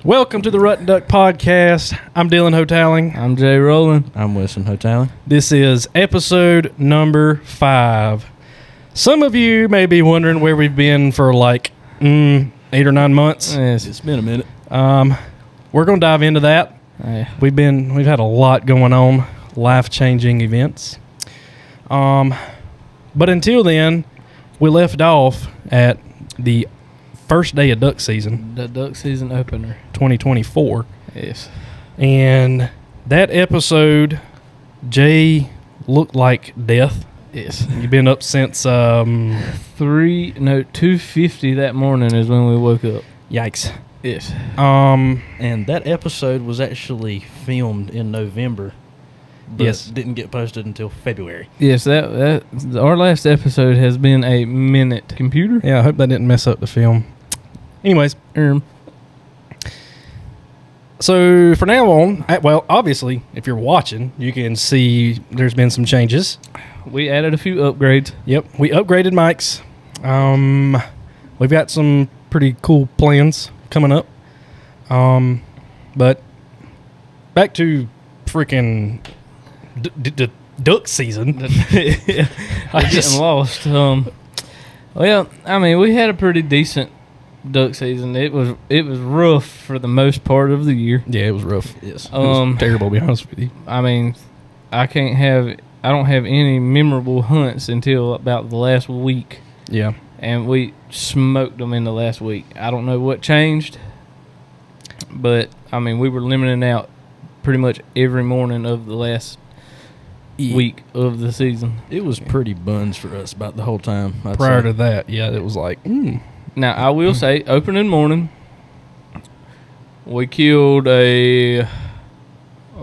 Welcome to the Rut and Duck Podcast. I'm Dylan Hotaling. I'm Jay Rowland. I'm Wilson Hotaling. This is episode number 5. Some of you may be wondering where we've been for like 8 or 9 months. Yes. It's been a minute. We're going to dive into that. We've had a lot going on, life-changing events. But until then, we left off at the first day of duck season. The duck season opener. 2024. Yes. And that episode, Jay looked like death. Yes. You've been up since 2:50 that morning is when we woke up. Yikes. Yes. And that episode was actually filmed in November. But Yes. didn't get posted until February. Yes, that our last episode has been a minute computer. Yeah, I hope that didn't mess up the film. Anyways, so for now on, well, obviously, if you're watching, you can see there's been some changes. We added a few upgrades. Yep, we upgraded mics. We've got some pretty cool plans coming up. But back to freaking duck season. We're getting lost. Well, I mean, we had a pretty decent duck season. It was rough for the most part of the year. Yeah, it was rough. Yes. It was terrible, to be honest with you. I mean, I don't have any memorable hunts until about the last week. Yeah. And we smoked them in the last week. I don't know what changed, but I mean, we were limiting out pretty much every morning of the last week of the season. It was pretty buns for us about the whole time. Prior to that, yeah, it was like, Now, I will say, opening morning, we killed a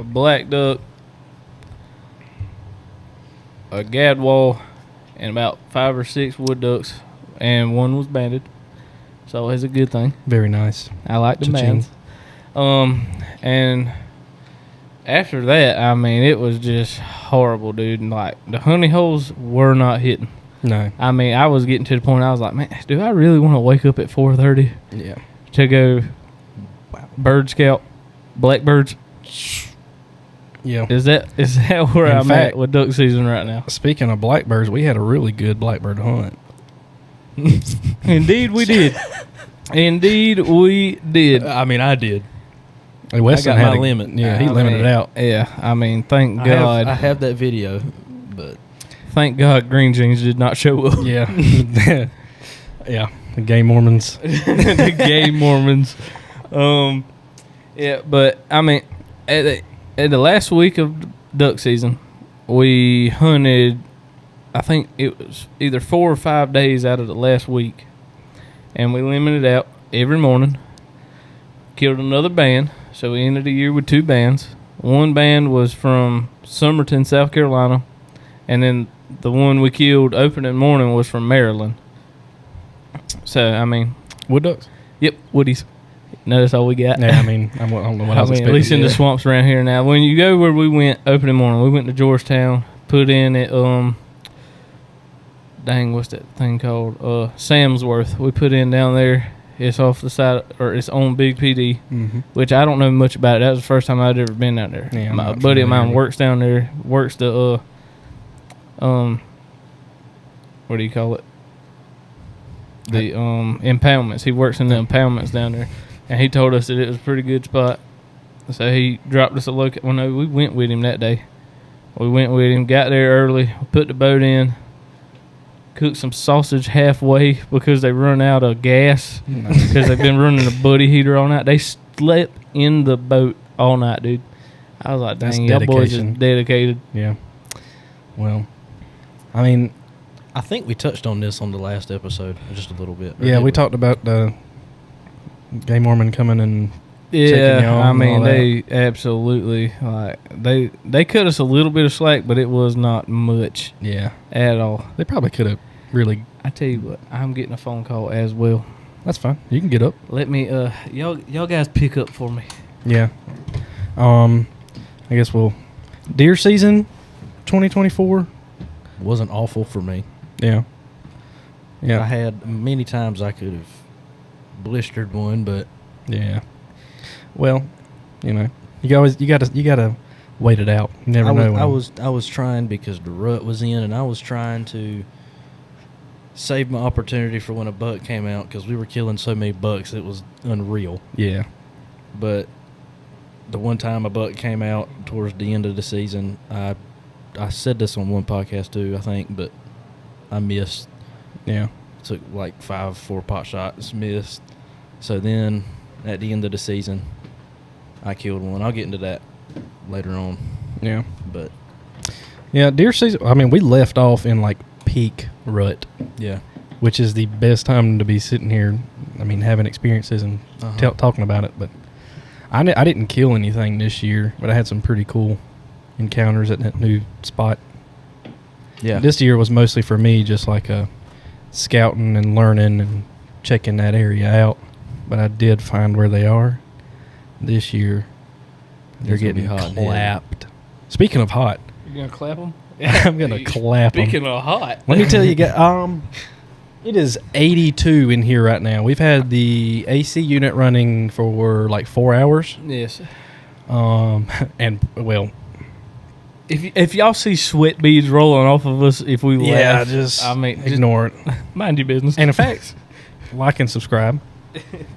black duck, a gadwall, and about 5 or 6 wood ducks, and one was banded. So it's a good thing. very nice. I like the Cha-ching. bands. And after that, I mean, it was just horrible, dude. And like, the honey holes were not hitting. No. I mean, I was getting to the point I was like, man, do I really want to wake up at 4:30 Yeah. to go bird scout blackbirds? Yeah. Is that where In I'm fact- at with duck season right now? Speaking of blackbirds, we had a really good blackbird hunt. Indeed, we did. Indeed, we did. I mean, I did. Hey, Weston I got had my a- limit. Yeah, he I limited mean, it out. Yeah, I mean, thank I God. have that video, but Thank God Green Jeans did not show up. Yeah. Yeah. The gay Mormons. The gay Mormons. Yeah, but I mean, at the last week of duck season, we hunted, I think it was either 4 or 5 days out of the last week, and we limited out every morning. Killed another band, so we ended the year with 2 bands. One band was from Summerton, South Carolina, and then the one we killed opening morning was from Maryland. So, I mean, Wood ducks? yep, woodies. No, that's all we got. Yeah, I mean, I don't know what I was at expecting. least in the swamps around here now. When you go where we went opening morning, we went to Georgetown, put in at what's that thing called? Samsworth. We put in down there. It's off the side, or it's on Big PD, which I don't know much about it. That was the first time I'd ever been down there. Yeah, I'm My not buddy of mine familiar. works down there. Works the what do you call it? The impoundments. He works in the impoundments down there, and he told us that it was a pretty good spot. So he dropped us a look. Well, no, we went with him that day. We went with him, got there early, put the boat in, cooked some sausage halfway because they run out of gas because they've been running a buddy heater all night. They slept in the boat all night, dude. I was like, That's dang, y'all boys is dedication. dedicated. Yeah. Well, I mean, I think we touched on this on the last episode just a little bit. Or yeah, did we talked about the gay Mormon coming and Yeah, y'all I and mean, all that. they absolutely, like, they cut us a little bit of slack, but it was not much yeah, at all. they probably could have really. I tell you what, I'm getting a phone call as well. That's fine. You can get up. Let me, y'all guys pick up for me. Yeah. I guess we'll deer season 2024. wasn't awful for me. Yeah. Yeah. I had many times I could have blistered one, but Yeah. Well, you know, you gotta wait it out. You never know. I was trying because the rut was in, and I was trying to save my opportunity for when a buck came out because we were killing so many bucks it was unreal. Yeah. But the one time a buck came out towards the end of the season, I said this on one podcast too, I think, but I missed. Yeah. Took like 4 pot shots, missed. So then at the end of the season, I killed one. I'll get into that later on. Yeah. But yeah, deer season. I mean, we left off in like peak rut. yeah, which is the best time to be sitting here. I mean, having experiences and talking about it. But I didn't kill anything this year, but I had some pretty cool encounters at that new spot. Yeah. This year was mostly for me, just like a scouting and learning and checking that area out. But I did find where they are. This year, they're getting hot clapped. Speaking of hot, You gonna clap them? I'm gonna clap them. Speaking of hot, Let me tell you, guys. It is 82 in here right now. We've had the AC unit running for like 4 hours. yes. And well, If y'all see sweat beads rolling off of us, if we laugh, just I mean, ignore it. mind your business. And in fact, like and subscribe.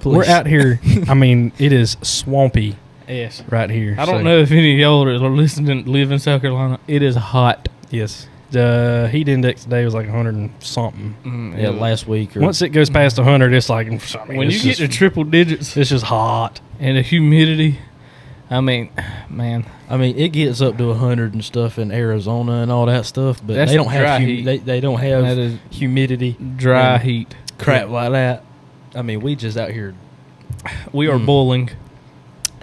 We're out here. I mean, it is swampy yes, right here. I don't know if any of y'all that are listening live in South Carolina. It is hot. Yes, the heat index today was like 100 and something. Yeah, last week. Or Once it goes past 100, it's like, I mean, When you get to triple digits it's just hot. and the humidity, I mean, man, I mean, it gets up to 100 and stuff in Arizona and all that stuff, but That's they don't dry have heat. they don't that have is humidity, dry and heat. crap like that. I mean, we just out here. We are boiling,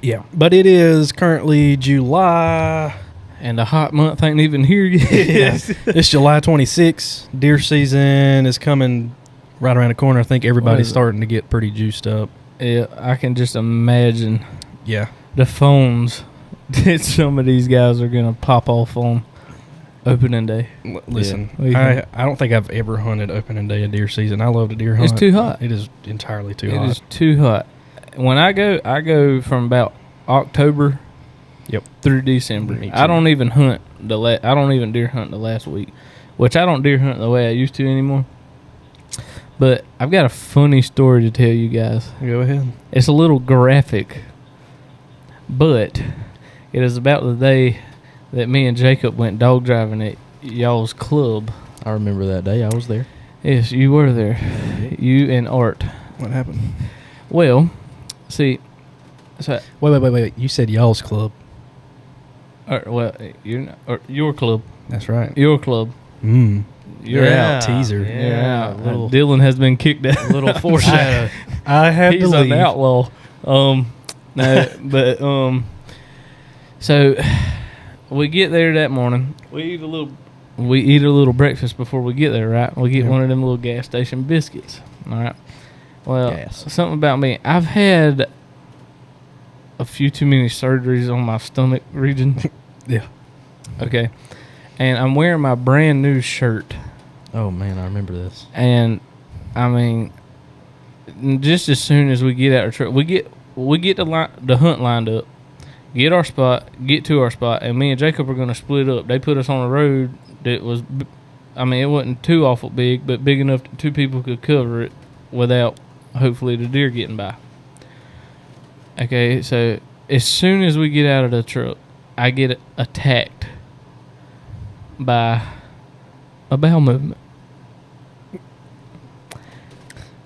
Yeah, but it is currently July. and the hot month ain't even here yet. It's July 26th. Deer season is coming right around the corner. I think everybody's is it? starting to get pretty juiced up. Yeah, I can just imagine Yeah. the phones that some of these guys are gonna pop off on opening day. Listen, Yeah. I don't think I've ever hunted opening day of deer season. I love the deer hunt. It's too hot. It is entirely too It hot. is too hot. When I go from about October Yep. through December. Me I too. don't even hunt I don't even deer hunt the last week, which I don't deer hunt the way I used to anymore. But I've got a funny story to tell you guys. Go ahead. It's a little graphic, but it is about the day that me and Jacob went dog driving at y'all's club. I remember that day. I was there. Yes, you were there. You and Art. What happened? Well, see, so Wait. You said y'all's club. your club, That's right. your club. You're Yeah. out. Teaser. You're out. little- Dylan has been kicked out. Little foreshadow. I had He's to an leave. outlaw. No, but so we get there that morning. We eat a little breakfast before we get there, right? We get Yeah. one of them little gas station biscuits. All right. Well, Gas. something about me. I've had a few too many surgeries on my stomach region. Yeah. Okay. And I'm wearing my brand new shirt. Oh man, I remember this. And I mean, just as soon as we get out of truck, we get the hunt lined up, get to our spot, and me and Jacob are going to split up. They put us on a road that was, I mean, it wasn't too awful big, but big enough that 2 people could cover it without hopefully the deer getting by. Okay, so as soon as we get out of the truck, I get attacked by a bowel movement.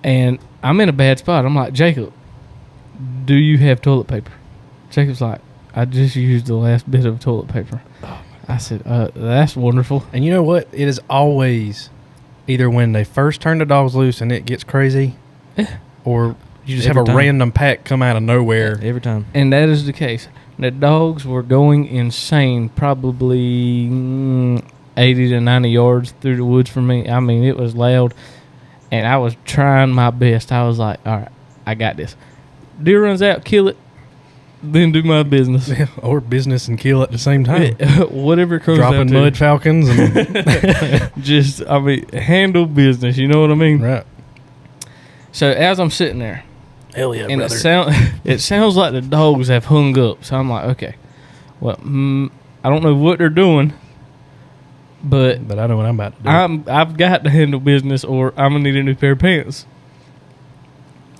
And I'm in a bad spot. I'm like, Jacob, do you have toilet paper? Jacob's like, I just used the last bit of toilet paper. I said, that's wonderful. And you know what? It is always either when they first turn the dogs loose and it gets crazy, or you just Every have a time. random pack come out of nowhere. Every time. And that is the case. The dogs were going insane, probably 80 to 90 yards through the woods from me. I mean, it was loud, and I was trying my best. I was like, all right, I got this. Deer runs out, kill it, then do my business. Or business and kill at the same time. Whatever it comes down Dropping to. mud falcons. And Just, I mean, handle business. You know what I mean? right. So as I'm sitting there, Hell yeah, and brother. it sounds like the dogs have hung up. So I'm like, okay, well, I don't know what they're doing, but I know what I'm about to do. I've got to handle business, or I'm gonna need a new pair of pants.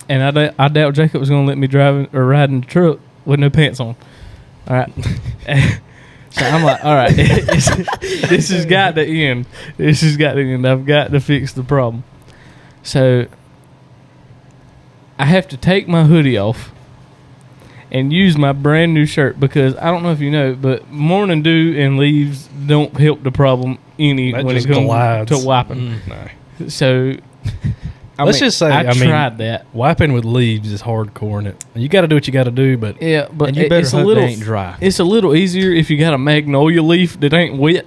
And I doubt Jacob was gonna let me drive or ride in the truck with no pants on. All right. So I'm like, all right, this has got to end. This has got to end. I've got to fix the problem. So I have to take my hoodie off and use my brand new shirt, because I don't know if you know, but morning dew and leaves don't help the problem any That when it just comes glides. to wiping. No. So Let's just say, I tried that. Wiping with leaves is hardcore, and you got to do what you got to do. But Yeah, but And you better it's a hope little they ain't dry. It's a little easier if you got a magnolia leaf that ain't wet.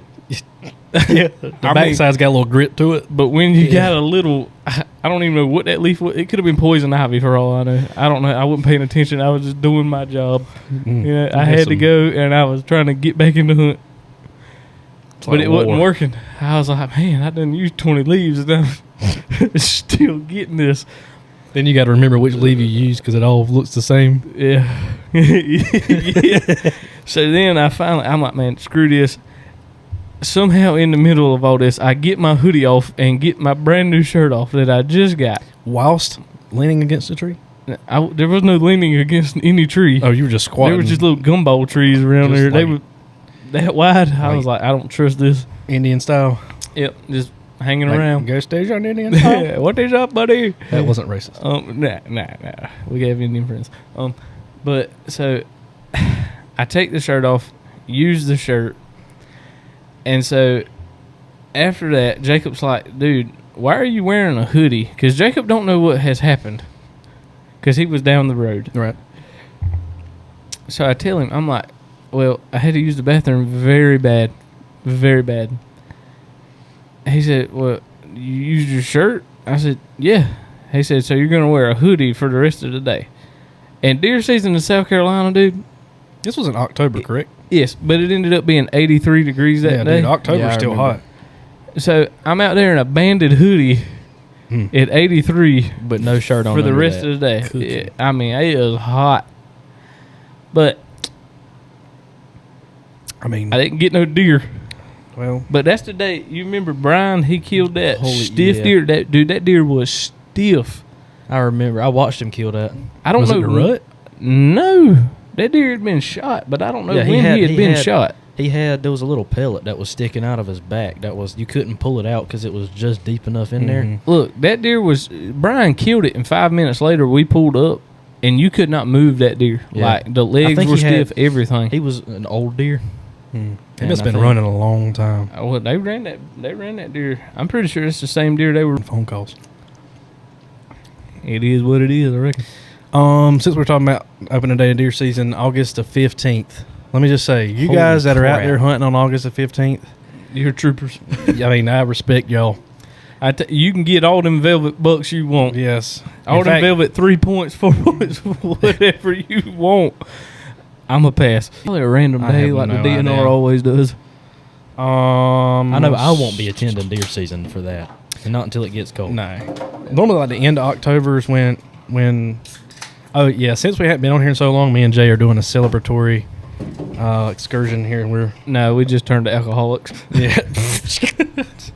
yeah, the backside's got a little grit to it. But when you got a little, I don't even know what that leaf was. It could have been poison ivy for all I know. I don't know. I wasn't paying attention. I was just doing my job. Mm. You know, I had to go, and I was trying to get back in the hunt. But like it wasn't war. working. I was like, man, I done used 20 leaves, and I'm still getting this. Then you got to remember which leaf you use, because it all looks the same. Yeah. Yeah. So then I'm like, man, screw this. Somehow in the middle of all this, I get my hoodie off and get my brand new shirt off that I just got. Whilst leaning against the tree. There was no leaning against any tree. Oh, you were just squatting. There were just little gumball trees around Just there. They like- were that wide. I was like, I don't trust this. Indian style. Yep, just hanging Like, around. Go station Indian style. Yeah, what is up, buddy? That wasn't racist. Nah. We have Indian friends. But so I take the shirt off, use the shirt, and so after that, Jacob's like, dude, why are you wearing a hoodie? Because Jacob don't know what has happened, because he was down the road. Right. So I tell him, I'm like, well, I had to use the bathroom very bad. Very bad. He said, well, you used your shirt? I said, yeah. He said, so you're going to wear a hoodie for the rest of the day. And deer season in South Carolina, dude. This was in October, correct? Yes, but it ended up being 83 degrees that day. Dude, October's Yeah, I still remember. hot. So I'm out there in a banded hoodie at 83 But no shirt on for the under rest that. of the day. Cooking. Yeah, I mean, it was hot. But I mean, I didn't get no deer. well, But that's the day. You remember Brian? He killed that Holy- stiff yeah. deer. That deer was stiff. I remember. I watched him kill that. I don't was know. it the rut? No, that deer had been shot, but I don't know Yeah, when he had been shot. There was a little pellet that was sticking out of his back. You couldn't pull it out because it was just deep enough in there. Mhm. Look, that deer was. Brian killed it, and 5 minutes later we pulled up, and you could not move that deer. Yeah. Like the legs think were he had- stiff, everything. He was an old deer. It And must I have been think- running a long time. Well, they ran that deer. I'm pretty sure it's the same deer they were. Phone calls. It is what it is, I reckon. Since we're talking about opening day of deer season, August the 15th. Let me just say, you Holy guys that are out crap. there hunting on August the 15th, You're troopers. I mean, I respect y'all. You can get all them velvet bucks you want. Yes. All In them fact, velvet 3 points, 4 points, whatever you want. I'm a pass. Probably a random I day have like no the DNR idea. always does. I know I won't be attending deer season for that, and not until it gets cold. No. Normally, like the end of October is when. Oh yeah, since we haven't been on here in so long, me and Jay are doing a celebratory excursion here, and we're No, we just turned to alcoholics. yeah,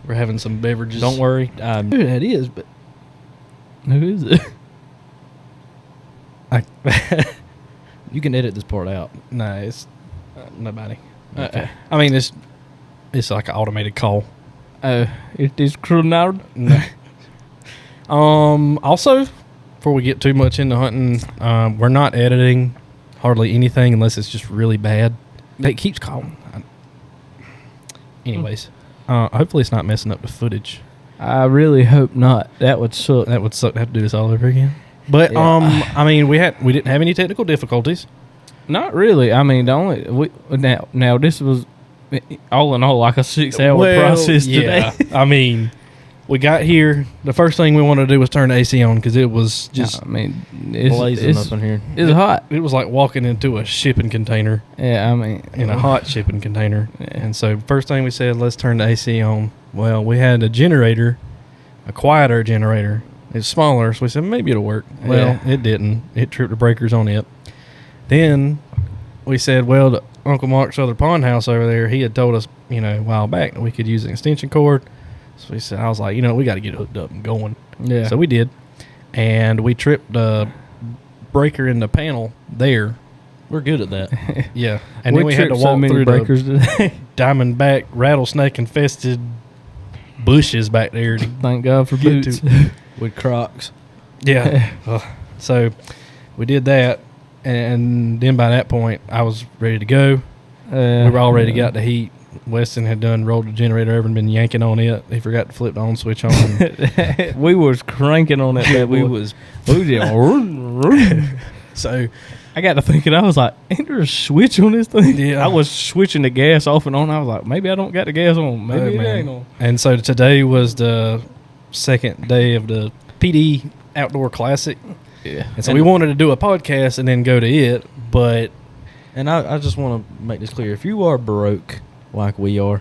we're having some beverages. Don't worry. Who that is, but Who is it? You can edit this part out. no, it's nobody. Okay. I mean, it's like an automated call. Oh, it is Cronard. No. Also, before we get too much into hunting, we're not editing hardly anything unless it's just really bad. It keeps calling. Anyways, hopefully it's not messing up the footage. I really hope not. That would suck. That would suck to have to do this all over again. But Yeah. I mean, we didn't have any technical difficulties. Not really. I mean, the only now this was all in all like a 6-hour process yeah. today. I mean, we got here. The first thing we wanted to do was turn the AC on because it was just I mean, it's Blazing up in here. It's hot. it was like walking into a shipping container. Yeah, I mean, In a hot shipping container. Yeah. And so first thing we said, let's turn the AC on. Well, we had a generator, a quieter generator, It's smaller, so we said maybe it'll work. Well, Yeah. it didn't. It tripped the breakers on it. Then we said, well, the Uncle Mark's other pond house over there, he had told us, a while back that we could use an extension cord. So we said, I was like, we got to get it hooked up and going. Yeah. So we did, and we tripped the breaker in the panel there. We're good at that. Yeah, and then we had to tripped so walk many through breakers the today. diamondback rattlesnake infested bushes back there. To Thank God for Get boots. With Crocs. Yeah. So we did that, and then by that point, I was ready to go. We were all ready to get out the heat. Weston had rolled the generator over and been yanking on it. He forgot to flip the on switch on. We was cranking on that bad We boy. was We just So I got to thinking, I was like, ain't there a switch on this thing? Yeah. I was switching the gas off and on. I was like, maybe I don't got the gas on. Maybe Oh, it man. ain't on. And so today was the second day of the PD Outdoor Classic. Yeah. And so we wanted to do a podcast and then go to it, but And I just want to make this clear. If you are broke like we are,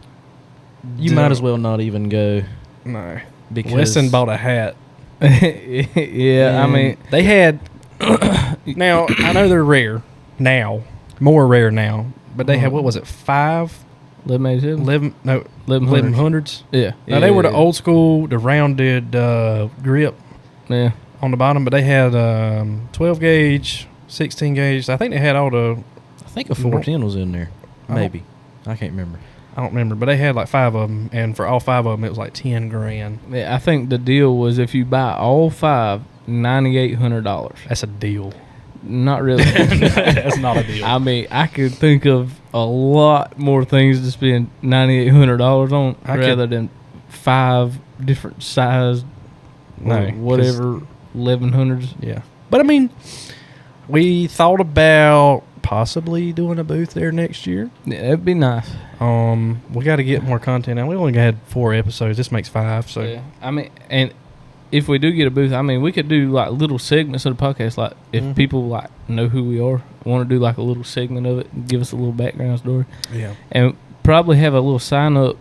you might as well not even go. no. Because Weston bought a hat. Yeah, I And mean, they had. Now I know they're rare now, more rare now, but they had what was it, 1187? 11 no 1100s. 1100s. Yeah. Now they were the old school, the rounded grip Yeah. on the bottom, but they had 12 gauge, 16 gauge. I think they had all the. I think a 410 was in there. Oh. Maybe. I can't remember. I don't remember, but they had like 5 of them, and for all 5 of them, it was like 10 grand. Yeah, I think the deal was if you buy all 5, $9,800. That's a deal. Not really. That's not a deal. I mean, I could think of a lot more things to spend $9,800 on I could- rather than 5 different sized No, or 'cause- whatever 1100s. Yeah, but I mean, we thought about possibly doing a booth there next year. Yeah, that'd be nice. We got to get more content out. We only had 4 episodes. This makes 5. So Yeah. I mean, and if we do get a booth, I mean, we could do like little segments of the podcast. Like if Mhm. people like know who we are, want to do like a little segment of it, and give us a little background story, yeah, and probably have a little sign up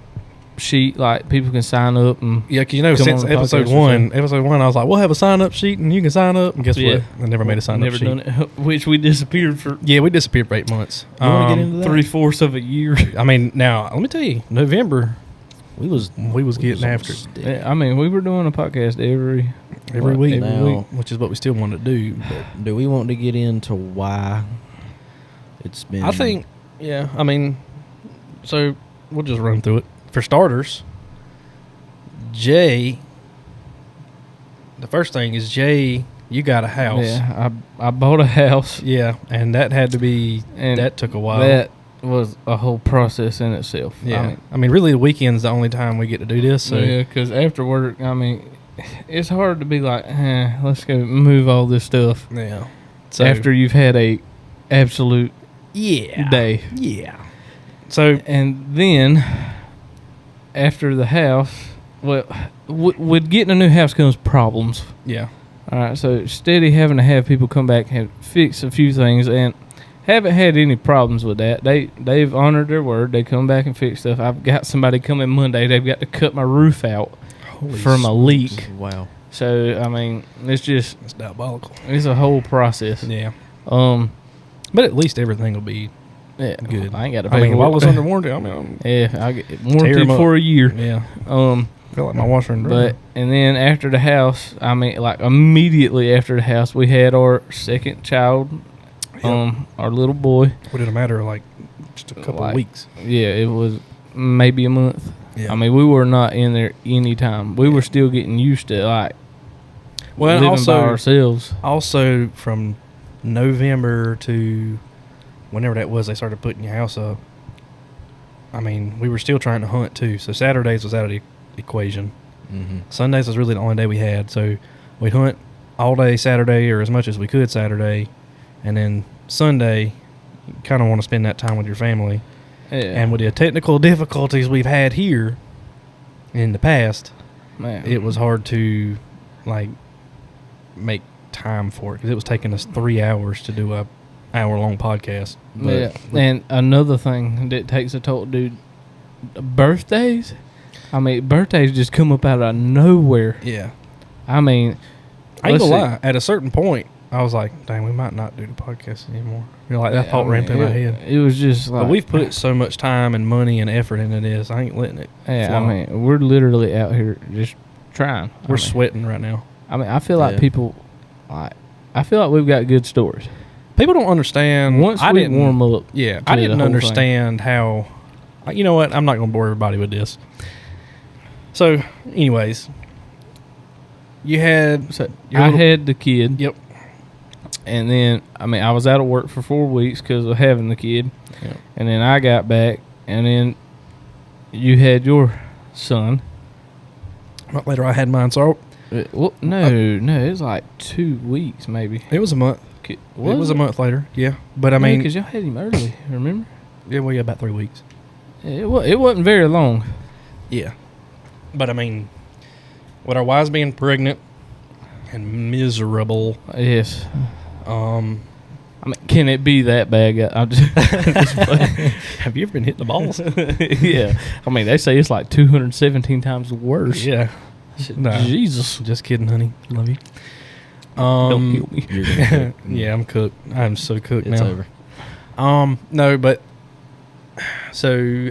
sheet. Like people can sign up and yeah. Because Come since on the episode podcast or 1, I was like, we'll have a sign up sheet and you can sign up. And guess Yeah. what? I never made a sign up never sheet. done it, which we disappeared for Yeah, we disappeared for 8 months. You want to get into that? 3/4 of a year. I mean, now let me tell you, November We was getting after it. stick. Yeah, I mean, we were doing a podcast every week, every Now- week. which is what we still want to do. But Do we want to get into why it's been? I think, yeah. I mean, so we'll just run through it. For starters, Jay. The first thing is Jay. You got a house. Yeah, I bought a house, Yeah, and that had to be. and that took a while. that was a whole process in itself. Yeah, I mean, really, the weekend's the only time we get to do this. So yeah, because after work, I mean, it's hard to be like, let's go move all this stuff yeah. So after you've had a absolute yeah day. Yeah. So And then after the house, well, with getting a new house comes problems. yeah. All right, so steady having to have people come back and fix a few things, and haven't had any problems with that. They've honored their word. They come back and fix stuff. I've got somebody coming Monday. They've got to cut my roof out Holy from a leak. Wow. So I mean, it's diabolical. it's a whole process. Yeah, Um, but at least everything will be yeah, good. I ain't got to pay. I mean, for while it. it was under warranty, I mean, yeah, I get Tear warranty 'em up. for a year. yeah. I feel like my washer and dryer. But and then after the house, I mean, like immediately after the house, we had our second child, Yep. our little boy. What did it matter? Like just a couple Like, of weeks. Yeah, it was maybe a month. Yeah. I mean, we were not in there any time. We were still getting used to like well, and living also by ourselves. also from November to whenever that was, they started putting your house up. I mean, we were still trying to hunt too. So Saturdays was out of the equation. Mm-hmm. Sundays was really the only day we had. So we'd hunt all day Saturday or as much as we could Saturday. And then Sunday, you kind of want to spend that time with your family. Yeah, And with the technical difficulties we've had here in the past, man, it was hard to like make time for it because it was taking us 3 hours to do a hour-long podcast. Yeah, and another thing that takes a toll, dude, birthdays. I mean, birthdays just come up out of nowhere. Yeah. I mean, I ain't let's gonna see. lie. At a certain point, I was like, "Dang, we might not do the podcast anymore." You know, like that thought ran through my head. It was just like, But we've put so much time and money and effort into this. I ain't letting it. yeah, flop. I mean, we're literally out here just trying. We're I mean, sweating right now. I mean, I feel like Yeah. people, like, I feel like we've got good stories. People don't understand. Once I we didn't warm up, Yeah, to I the didn't whole understand how. You know what? I'm not going to bore everybody with this. So, anyways, you had. so Your I little- had the kid. Yep. And then, I mean, I was out of work for 4 weeks because of having the kid. Yep. And then I got back, and then you had your son. Right later, I had mine. So Well, no, it was like 2 weeks maybe. it was a month. It was a month later. Yeah, but I mean, because y'all had him early, remember? yeah, well, yeah, about 3 weeks. It wasn't very long. Yeah, but I mean, with our wives being pregnant and miserable, Yes. um, I mean, can it be that bad? I'm just have you ever been hitting the balls? yeah. I mean, they say it's like 217 times worse. Yeah. Nah. Jesus. Just kidding, honey. Love you. Don't kill me. You're gonna cook. Yeah, I'm cooked. I'm so cooked It's now. over. No, but so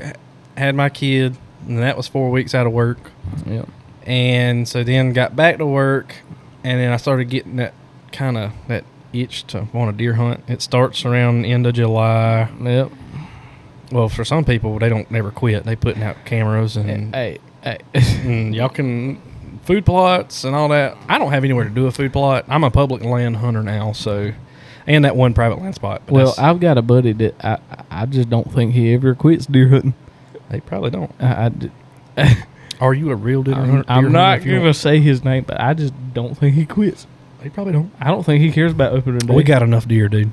had my kid, and that was 4 weeks out of work, Yep. and so then got back to work, and then I started getting that kind of that itch to want a deer hunt. It starts around the end of July. Yep. Well, for some people, they don't never quit. They putting out cameras and, Hey. and y'all can food plots and all that. I don't have anywhere to do a food plot. I'm a public land hunter now, so and that one private land spot. But Well, that's- I've got a buddy that I just don't think he ever quits deer hunting. they probably don't. I Are you a real deer hunter? I'm deer not hunter if you going to say his name, but I just don't think he quits. They probably don't. I don't think he cares about opening day. We got enough deer, dude.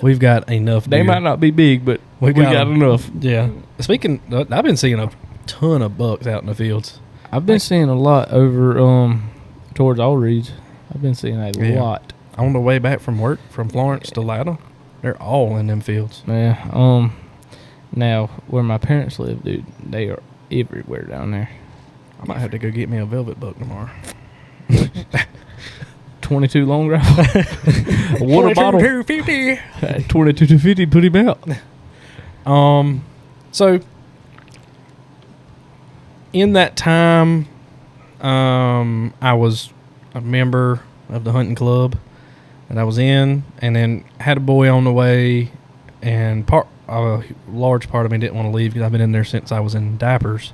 We've got enough They deer. might not be big, but we got 'em. enough. Yeah. Speaking, I've been seeing a ton of bucks out in the fields. I've been seeing a lot over towards All Reeds. I've been seeing a Yeah. lot. On the way back from work from Florence to Latta, they're all in them fields. Yeah. Now where my parents live, dude, they are everywhere down there. I might have to go get me a velvet buck tomorrow. 22 long rifle. A water bottle. 250. 22 to 50. Put him out. So in that time, I was a member of the hunting club that I was in, and then had a boy on the way, and a large part of me didn't want to leave because I've been in there since I was in diapers.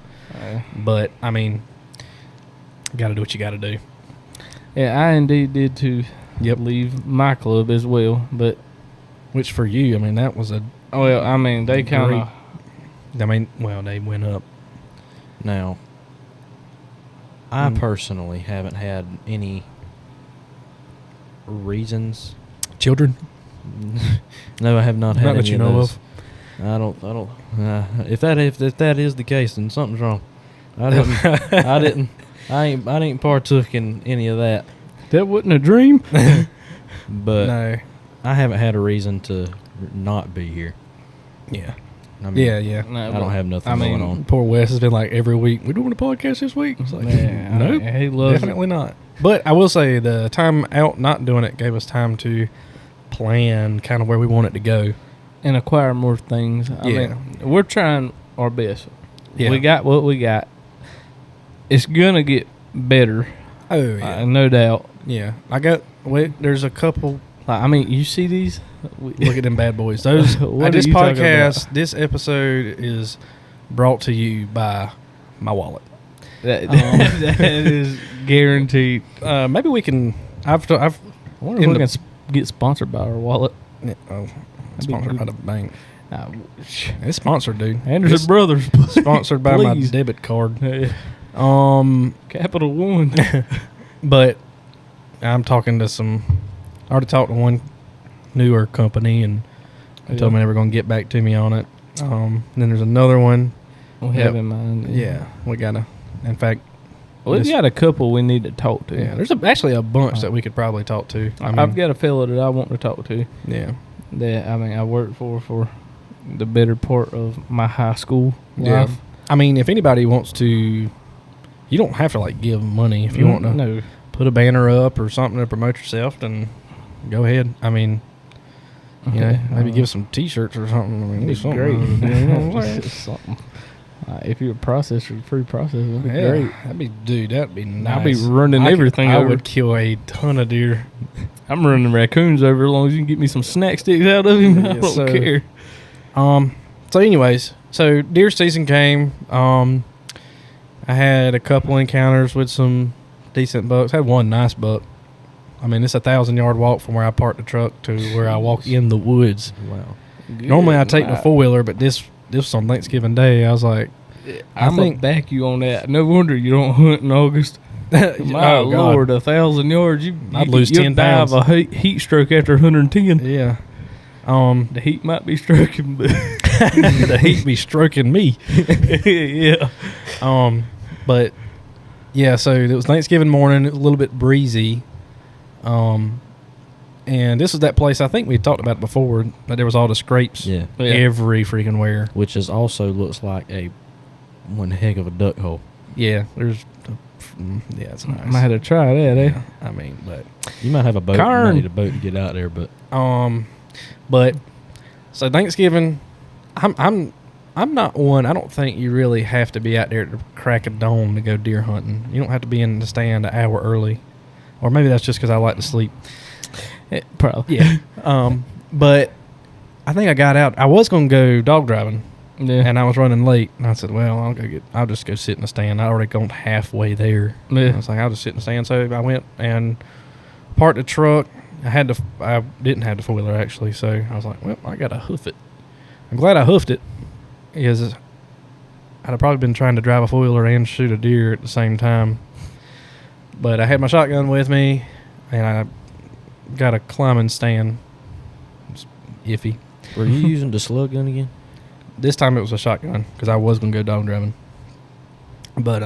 But I mean, got to do what you got to do. Yeah, I indeed did to Yep. leave my club as well, but Which for you, I mean, that was a. well, I mean, they kind of. I mean, well, they went up. Now, I personally haven't had any reasons. Children, No, I have not had not any that you of know those. of. I don't. If that is the case, then something's wrong. I didn't. I ain't partook in any of that. That wasn't a dream. But No. I haven't had a reason to not be here. Yeah. I mean, Yeah. No, I don't have nothing I mean, going on. Poor Wes has been like every week. We doing a podcast this week? It's like, Man, nope, he loves definitely not. But I will say the time out not doing it gave us time to plan kind of where we want it to go. and acquire more things. I Yeah. mean, we're trying our best. Yeah. We got what we got. It's gonna get better, Oh yeah, no doubt. yeah. There's a couple. Like, I mean, you see these? Look at them bad boys. Those. What This are you talking podcast, this episode is brought to you by my wallet. That, that is guaranteed. Maybe we can. I I wonder if In we the- can get sponsored by our wallet. sponsored by the bank. Uh, It's sponsored, dude. Anderson It's Brothers. sponsored by my Please. debit card. Yeah. Capital One. But I'm talking to some. I already talked to one newer company, and they told me they were going to get back to me on it. Then there's another one. We Yep. have in mind. Yeah, we gotta. In fact, We've this- got a couple we need to talk to. yeah, there's actually a bunch that we could probably talk to. I've got a fella that I want to talk to. Yeah, That I worked for the better part of my high school yeah. life. I mean, if anybody wants to, you don't have to like give money if you want to No. put a banner up or something to promote yourself, then go ahead. I mean, you know, maybe give some T-shirts or something. I mean, do something. Great. You know what I'm saying? Something. If you're a processor, free processor, that'd be Yeah, great. that'd be nice. I'll be running everything I over. would kill a ton of deer. I'm running raccoons over as long as you can get me some snack sticks out of him. I Yeah, don't so- care. So anyways, so deer season came. I had a couple encounters with some decent bucks. Had one nice buck. I mean, it's a 1,000-yard walk from where I parked the truck to where I walk in the woods. Wow. Normally I take the 4-wheeler, but this was on Thanksgiving Day. I was like, I'm gonna back you on that. No wonder you don't hunt in August. My oh, God. Lord, 1,000 yards. I'd lose 10 die pounds. of a heat stroke after 110. Yeah. The heat might be stroking, but The heat be stroking me. yeah. But yeah, so it was Thanksgiving morning. It was a little bit breezy. And this is that place, I think we talked about it before, but there was all the scrapes Yeah. every freaking where. Which is also looks like one heck of a duck hole. Yeah, there's, yeah, it's nice. I might have to try that, eh? Yeah, I mean, but You might have a boat. You Karn. might need a boat to get out there, but but so Thanksgiving, I'm not one. I don't think you really have to be out there at the crack of dawn to go deer hunting. You don't have to be in the stand an hour early, or maybe that's just because I like to sleep. Probably. Yeah. But I think I got out. I was going to go dog driving, Yeah. and I was running late. And I said, "Well, I'll just go sit in the stand." I already gone halfway there. Yeah. I was like, "I'll just sit in the stand." So I went and parked the truck. I didn't have the 4-wheeler actually, so I was like, "Well, I gotta hoof it." I'm glad I hoofed it, because I'd have probably been trying to drive a 4-wheeler and shoot a deer at the same time. But I had my shotgun with me, and I got a climbing stand. It's iffy. were you using the slug gun again? This time it was a shotgun because I was going to go dog driving. But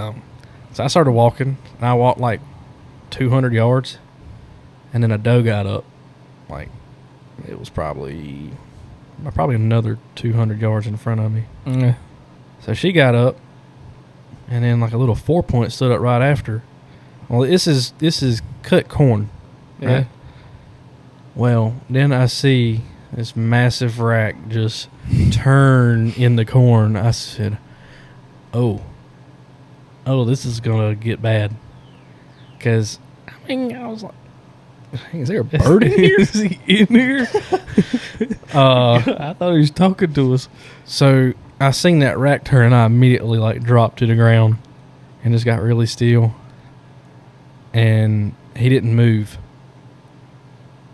so I started walking, and I walked like 200 yards, and then a doe got up. Like, it was probably another 200 yards in front of me. Yeah. So she got up, and then like a little 4-point stood up right after. Well, this is cut corn. Yeah. Right? Well, then I see this massive rack just turn in the corn. I said, oh, this is going to get bad. Because, I mean, I was like, is there a bird in here? Is he in here? I thought he was talking to us. So I seen that rack turn, and I immediately like dropped to the ground and just got really still. And he didn't move.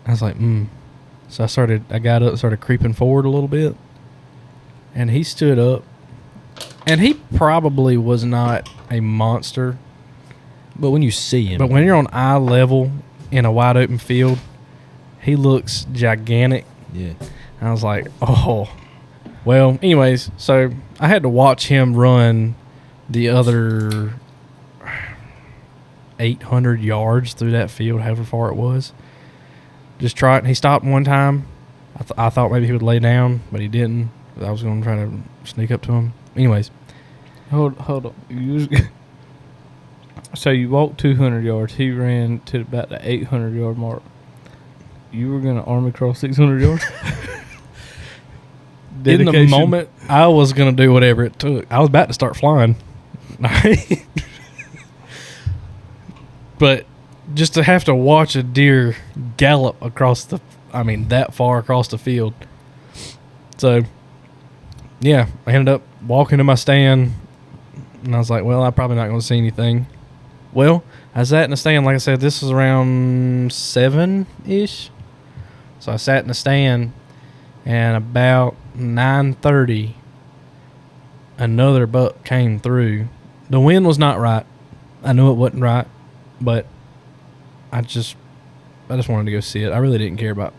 I was like, So I got up, started creeping forward a little bit, and he stood up. And he probably was not a monster, But when you see him, but when you're on eye level in a wide open field, he looks gigantic. yeah, And I was like, oh. Well, anyways, so I had to watch him run the other 800 yards through that field, however far it was. Just try it. He stopped one time. I thought maybe he would lay down, but he didn't. I was going to try to sneak up to him. Anyways. Hold on. So you walked 200 yards. He ran to about the 800 yard mark. You were going to army cross 600 yards? In the moment, I was going to do whatever it took. I was about to start flying. But just to have to watch a deer gallop across that far across the field. So, yeah, I ended up walking to my stand, and I was like, well, I'm probably not going to see anything. Well, I sat in the stand, like I said, this was around 7-ish. So I sat in the stand, and about 9:30, another buck came through. The wind was not right. I knew it wasn't right, but I just wanted to go see it. I really didn't care about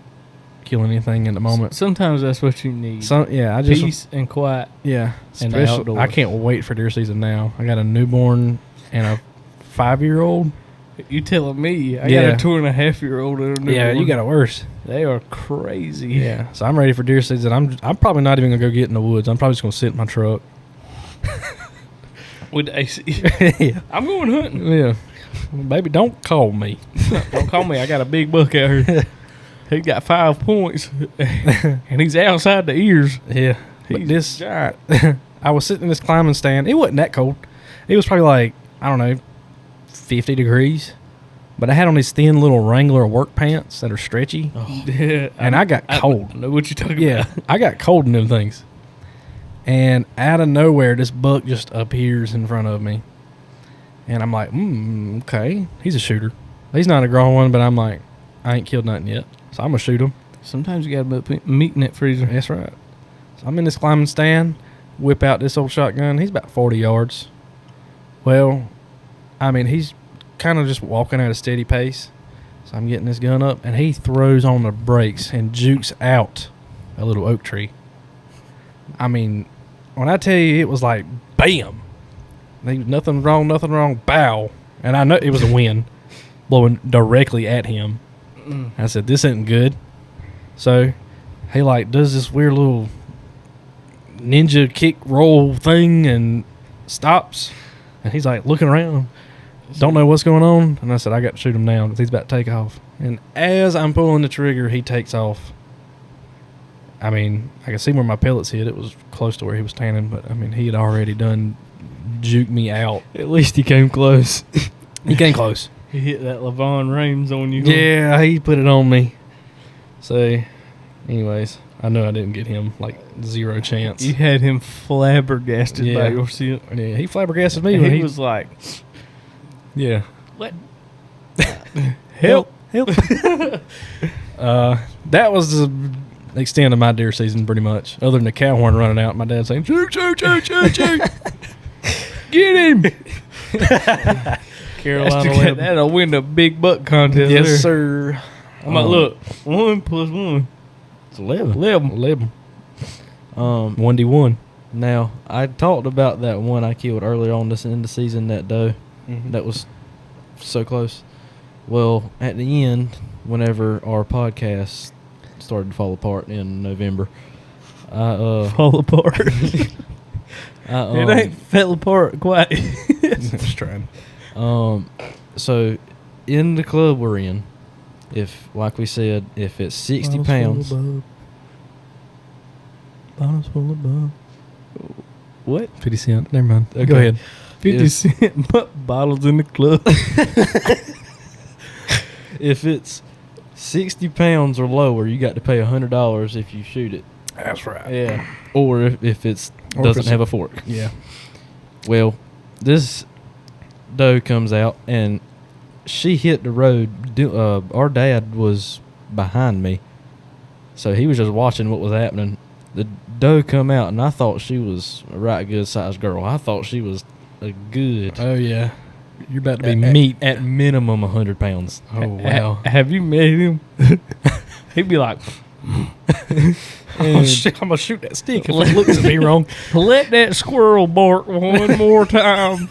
killing anything in the moment. Sometimes that's what you need. I just Peace and quiet. yeah. and the Especially, outdoors. I can't wait for deer season now. I got a newborn and a 5-year-old. You telling me? I Yeah. got a 2.5-year-old and a newborn. Yeah, you got it worse. They are crazy. Yeah, so I'm ready for deer season. I'm probably not even gonna go get in the woods. I'm probably just gonna sit in my truck. with the AC. Yeah. I'm going hunting. Yeah. Well, baby, don't call me. Don't call me. I got a big buck out here. He got 5 points, and he's outside the ears. Yeah. But He's this, giant. I was sitting in this climbing stand. It wasn't that cold. It was probably like, I don't know, 50 degrees. But I had on these thin little Wrangler work pants that are stretchy. Oh. Yeah, And I got cold. I know what you're talking Yeah, about. I got cold in them things. And out of nowhere, this buck just appears in front of me. And I'm like, okay. He's a shooter. He's not a grown one, but I'm like, I ain't killed nothing yet. So I'm going to shoot him. Sometimes you got to put meat in that freezer. That's right. So I'm in this climbing stand, whip out this old shotgun. He's about 40 yards. Well, I mean, he's kind of just walking at a steady pace. So I'm getting this gun up, and he throws on the brakes and jukes out a little oak tree. I mean, when I tell you it was like, bam. Nothing wrong, bow. And I know it was a wind blowing directly at him. I said, this isn't good. So he like does this weird little ninja kick roll thing and stops. And he's like looking around. Don't know what's going on. And I said, I got to shoot him now because he's about to take off. And as I'm pulling the trigger, he takes off. I mean, I can see where my pellets hit. It was close to where he was standing. But, I mean, he had already done juked me out. At least he came close. He came close. He hit that Levon Rames on you. Yeah, he put it on me. So, anyways, I know I didn't get him, like, zero chance. You had him flabbergasted Yeah. by your scent. Yeah, he flabbergasted me when He was like, yeah. what? Help. That was the extent of my deer season, pretty much. Other than the cow horn running out, my dad saying, shoot, shoot, shoot, shoot, shoot. Get him! Carolina Lamb. That'll win the big buck contest. Yes, there. sir. I'm like, look, 1 + 1. It's 11. 11. 1D1. Now, I talked about that one I killed earlier on this in the season, that doe. Mm-hmm. That was so close. Well, at the end, whenever our podcast started to fall apart in November, Fall apart. It ain't fell apart quite. Just trying. So, in the club we're in, if, like we said, if it's 60 pounds, Bottles full of bub. What? 50 cent. Never mind. Okay. Go ahead. 50 cent bottles in the club. if it's 60 pounds or lower, you got to pay $100 if you shoot it. That's right. Yeah. Or if it's Or if doesn't it's have a fork. Yeah. Well, this doe comes out and she hit the road. Our dad was behind me, so he was just watching what was happening. The doe come out, and I thought she was a right good sized girl. I thought she was a good, Oh, yeah. You're about to be meat. at minimum 100 pounds. Oh, wow. Have you met him? He'd be like, Oh, shit, I'm going to shoot that stick if it looks at me wrong. let that squirrel bark one more time.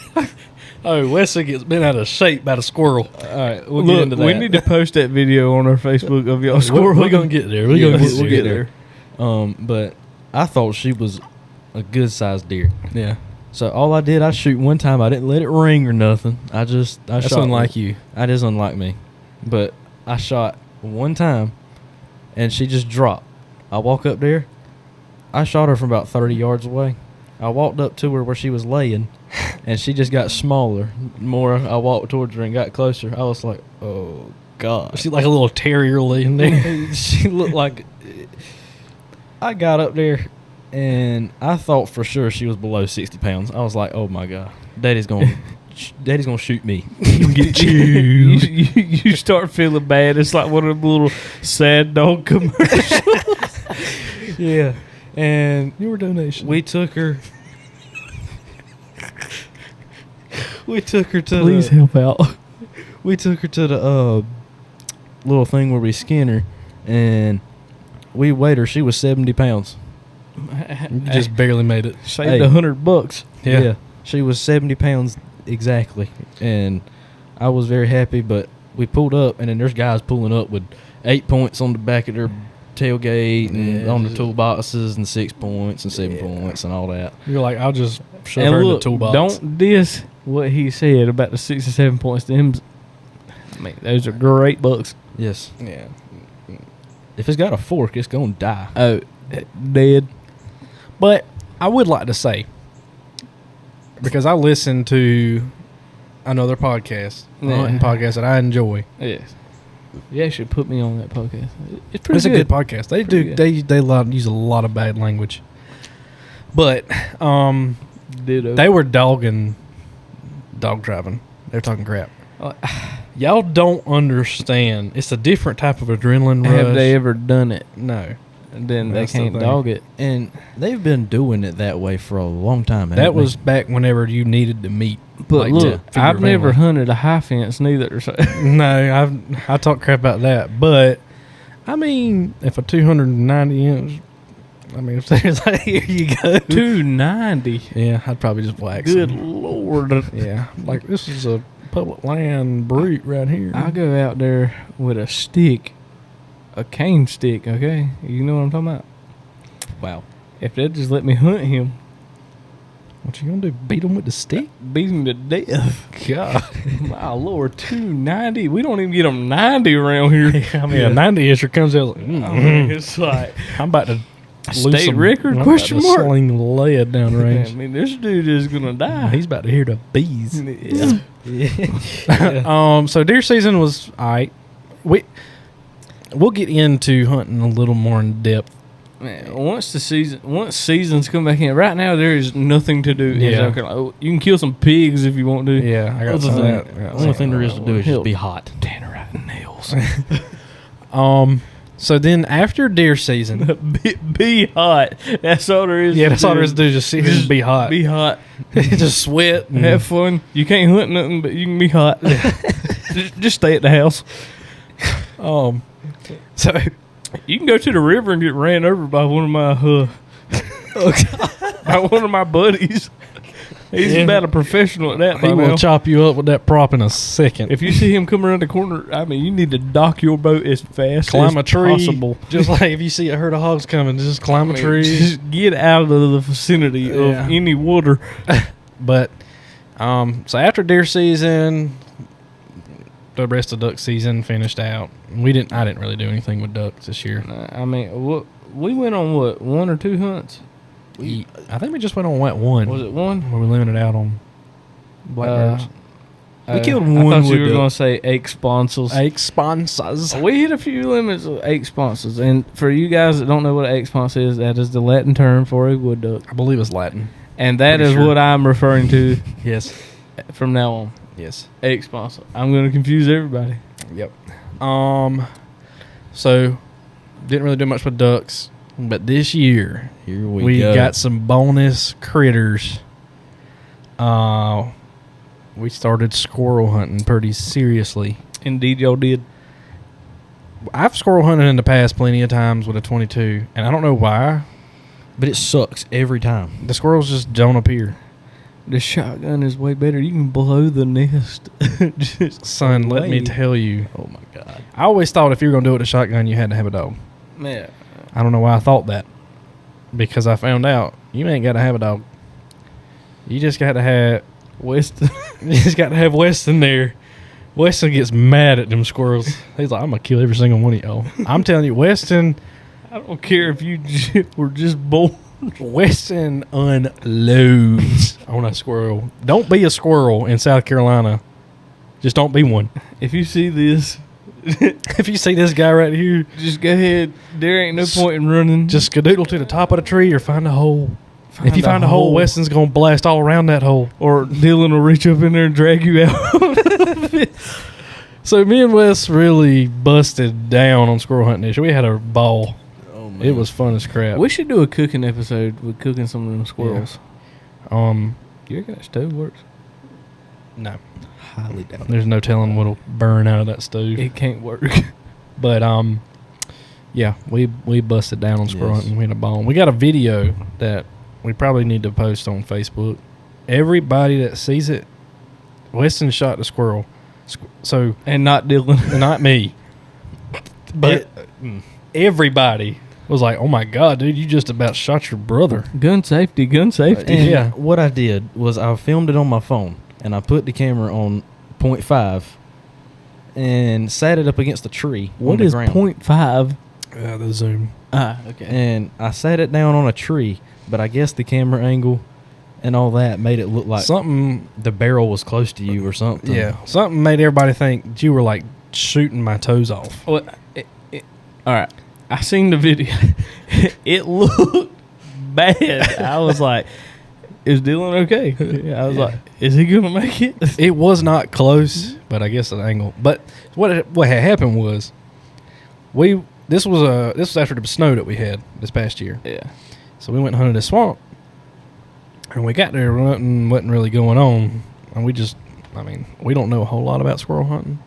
Oh, Wesley gets bent out of shape by the squirrel. All right, we'll Look, get into that. we need to post that video on our Facebook of y'all squirrel. We're going to get there. Yeah, We're going to we'll get there. But I thought she was a good sized deer. Yeah. So all I did, I shoot one time. I didn't let it ring or nothing. I That's shot. unlike you. That is unlike me. But I shot one time, and she just dropped. I walk up there. I shot her from about 30 yards away. I walked up to her where she was laying, and she just got smaller. More I walked towards her and got closer. I was like, oh, God. She's like a little terrier laying there. She looked like... I got up there, and I thought for sure she was below 60 pounds. I was like, oh, my God. Daddy's going to shoot me. Get You start feeling bad. It's like one of the little sad dog commercials. Yeah. And Your donation. we took her... We took her to Please the... help out. We took her to the little thing where we skin her, and we weighed her. She was 70 pounds. You just barely made it. Saved Hey. $100. Yeah. She was 70 pounds exactly, and I was very happy. But we pulled up, and then there's guys pulling up with 8 points on the back of their tailgate and Yeah, on the just- toolboxes and 6 points and 7 points and all that. You're like, I'll just shove And her in the look, toolbox. don't diss what he said about the 6 and 7 points. Them, I mean, those are great bucks. Yes. Yeah. If it's got a fork, it's going to die. Oh, dead. But I would like to say, because I listen to another podcast, a Yeah. hunting podcast that I enjoy. Yes. You actually put me on that podcast. It's pretty It's a good. good podcast. They Pretty do. good. They use a lot of bad language. But Ditto. they were dog driving. They're talking crap. Oh, Y'all don't understand. It's a different type of adrenaline rush. have they ever done it? No. And then they That's the can't thing. dog it. And they've been doing it that way for a long time. That haven't was back whenever you needed to meet. But like, look, to feed your I've never family. hunted a high fence neither. So No, I talk crap about that. But I mean, if a 290 inch, I mean, if there's like, here you go. 290. Yeah, I'd probably just wax Good them. Lord. Yeah, like this is a public land brute right here. I'll go out there with a stick, a cane stick, okay? You know what I'm talking about? Wow. If they'd just let me hunt him, What you gonna do? Beat him with the stick? beat him to death. God. My Lord, 290. We don't even get them 90 around here. I mean, a 90 incher comes out. Like, I mean, it's like I'm about to lose state some- record? I'm Question about to mark. Sling lead down I range. mean, this dude is gonna die. He's about to hear the bees. Yeah. So deer season was alright. We'll get into hunting a little more in depth. Man, once seasons come back in, right now there is nothing to do. in Yeah. South Carolina. Oh, you can kill some pigs if you want to. Yeah, I got Other some than of that, that. the only thing there is to do is Hell. just be hot. Tannerite nails. So then after deer season, be hot. That's all there is. yeah, that's all there is to do. Just sit here and be hot. Be hot. Just sweat. and- Have fun. You can't hunt nothing, but you can be hot. just stay at the house. So You can go to the river and get ran over by one of my by one of my buddies. He's Yeah. about a professional at that. he By will now. chop you up with that prop in a second. If you see him come around the corner, I mean, you need to dock your boat as fast Climb as a tree, possible. just like if you see a herd of hogs coming, just climb I a mean, tree. Just get out of the vicinity Yeah. of any water. But so after deer season, the rest of duck season finished out. I didn't really do anything with ducks this year. I mean, we went on what, 1 or 2 hunts? I think we just went on one. Was it 1? Where we limited out on blackbirds. We killed I one thought you with were the- going to say 8 sponsors. 8 sponsors. We hit a few limits of 8 sponsors, and for you guys that don't know what an 8 sponsor is, that is the Latin term for a wood duck, I believe it's Latin. and that Pretty is sure. what I'm referring to Yes. from now on. Yes. 8 sponsor. I'm going to confuse everybody. Yep. So didn't really do much with ducks, but this year Here we go. got some bonus critters. We started squirrel hunting pretty seriously. Indeed, y'all did. I've squirrel hunted in the past plenty of times with a 22, and I don't know why. But it sucks every time. The squirrels just don't appear. The shotgun is way better. You can blow the nest. Just Son, let me away. tell you. Oh my god. I always thought if you were going to do it with a shotgun, you had to have a dog. Yeah. I don't know why I thought that. Because I found out you ain't got to have a dog. You just got to have Weston. you just got to have Weston there. Weston gets mad at them squirrels. He's like, I'm going to kill every single one of y'all. I'm telling you, Weston I don't care if you were just born. Weston unloads on a squirrel. Don't be a squirrel in South Carolina. Just don't be one. If you see this, If you see this guy right here, just go ahead. There ain't no point in running. just skadoodle to the top of the tree or find a hole. If you Find a find a hole, hole. Weston's going to blast all around that hole. or Dylan will reach up in there and drag you out. So me and Wes really busted down on squirrel hunting this year. We had a ball. Oh man. It was fun as crap. We should do a cooking episode with cooking some of them squirrels. You You reckon that stove works? no, highly doubt. there's no telling what'll burn out of that stove. It can't work. But yeah, we busted down on squirrel Yes. hunting. We had a ball. We got a video that we probably need to post on Facebook. Everybody that sees it, Weston shot the squirrel. So And not Dylan. not me, but everybody was like, "Oh my god, dude, you just about shot your brother." Gun safety. And Yeah. what I did was I filmed it on my phone, and I put the camera on 0.5 and sat it up against a tree. What on the is ground. 0.5? The zoom. Okay. And I sat it down on a tree, but I guess the camera angle and all that made it look like Something, the barrel was close to you or something. yeah, something made everybody think you were like shooting my toes off. Well, all right. I seen the video. It looked bad. I was like, "Is Dylan okay?" I was like, "Is he gonna make it?" It was not close, but I guess an angle. But what had happened was, this was after the snow that we had this past year. Yeah. So we went hunting the swamp, and we got there, nothing wasn't really going on, and we don't know a whole lot about squirrel hunting.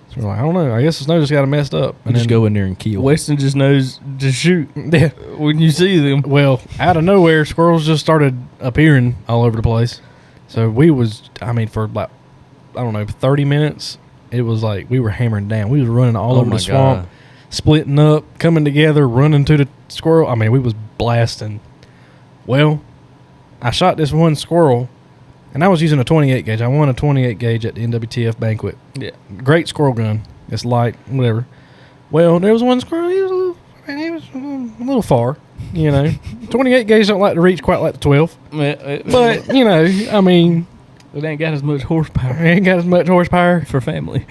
So we're like, I don't know. I guess the snow just got messed up. And just go in there and kill. Weston just knows to shoot Yeah. when you see them. Well, out of nowhere, squirrels just started appearing all over the place. So for about, I don't know, 30 minutes, it was like we were hammering down. We was running all over the swamp, splitting up, coming together, running to the squirrel. We was blasting. Well, I shot this one squirrel, and I was using a 28 gauge. I won a 28 gauge at the NWTF banquet. Yeah. Great squirrel gun. It's light, whatever. Well, there was one squirrel. He was a little far, 28 gauge don't like to reach quite like the 12. But, it ain't got as much horsepower ain't got as much horsepower. for family.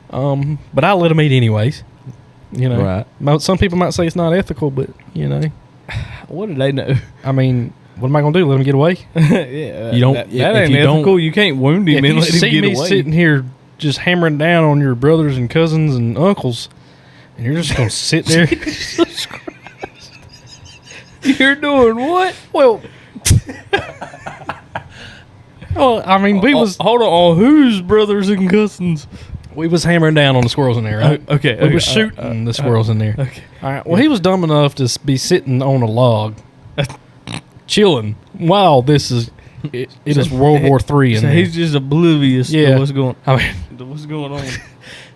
But I let him eat anyways. Right. Some people might say it's not ethical, but, What do they know? what am I going to do? Let him get away? Yeah, You don't- That if ain't you don't- ethical. You can't wound him If and you let him see get me away. sitting here just hammering down on your brothers and cousins and uncles, and you're just going to sit there. You're doing what? Well, we was Hold on whose brothers and cousins? we was hammering down on the squirrels in there, right? Okay, We was shooting the squirrels in there. Okay. All right. Well, he was dumb enough to be sitting on a log, chilling while it is World War III in So there. he's just oblivious Yeah. to what's going on.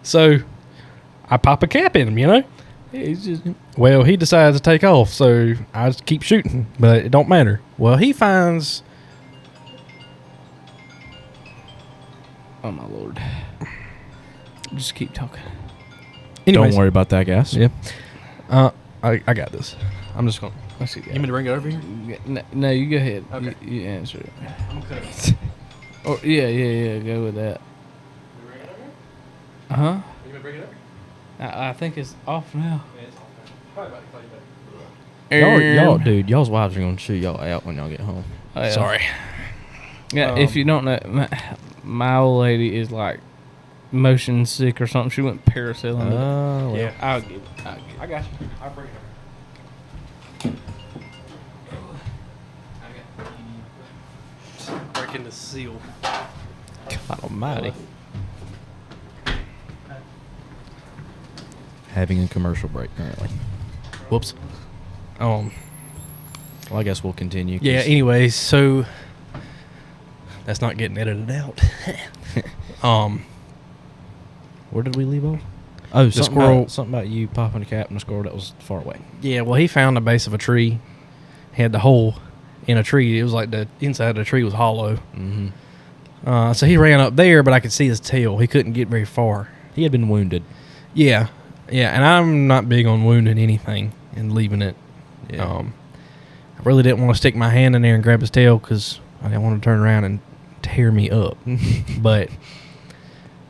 So I pop a cap in him, Yeah, he's just Well, he decides to take off, so I just keep shooting, but it don't matter. Well, he finds. oh my lord. Just keep talking. Anyways, Don't worry about that, guys. Yeah. I got this. I'm just going to. Let's see. You want me to bring it over here? No, you go ahead. Okay. You answer it. I'm cutting. Oh yeah. Go with that. Uh huh. You want to bring it over? I think it's off now. Yeah, it's probably about to Y'all, dude, y'all's wives are going to shoot y'all out when y'all get home. Oh, yeah. Sorry. Yeah, if you don't know, my old lady is like motion sick or something. She went parasailing. Well. Yeah. I'll get it. I got you. I'll bring it over. Breaking the seal. God almighty. Having a commercial break currently. Whoops. Well, I guess we'll continue. 'cause- Yeah, anyways, so that's not getting edited out. Where did we leave off? Oh, The something squirrel- About, something about you popping a cap and a squirrel that was far away. Yeah, well, he found the base of a tree, had the hole in a tree. It was like the inside of the tree was hollow. Mm-hmm. So he ran up there, but I could see his tail. He couldn't get very far. He had been wounded. Yeah, and I'm not big on wounding anything and leaving it. Yeah. I really didn't want to stick my hand in there and grab his tail because I didn't want to turn around and tear me up. But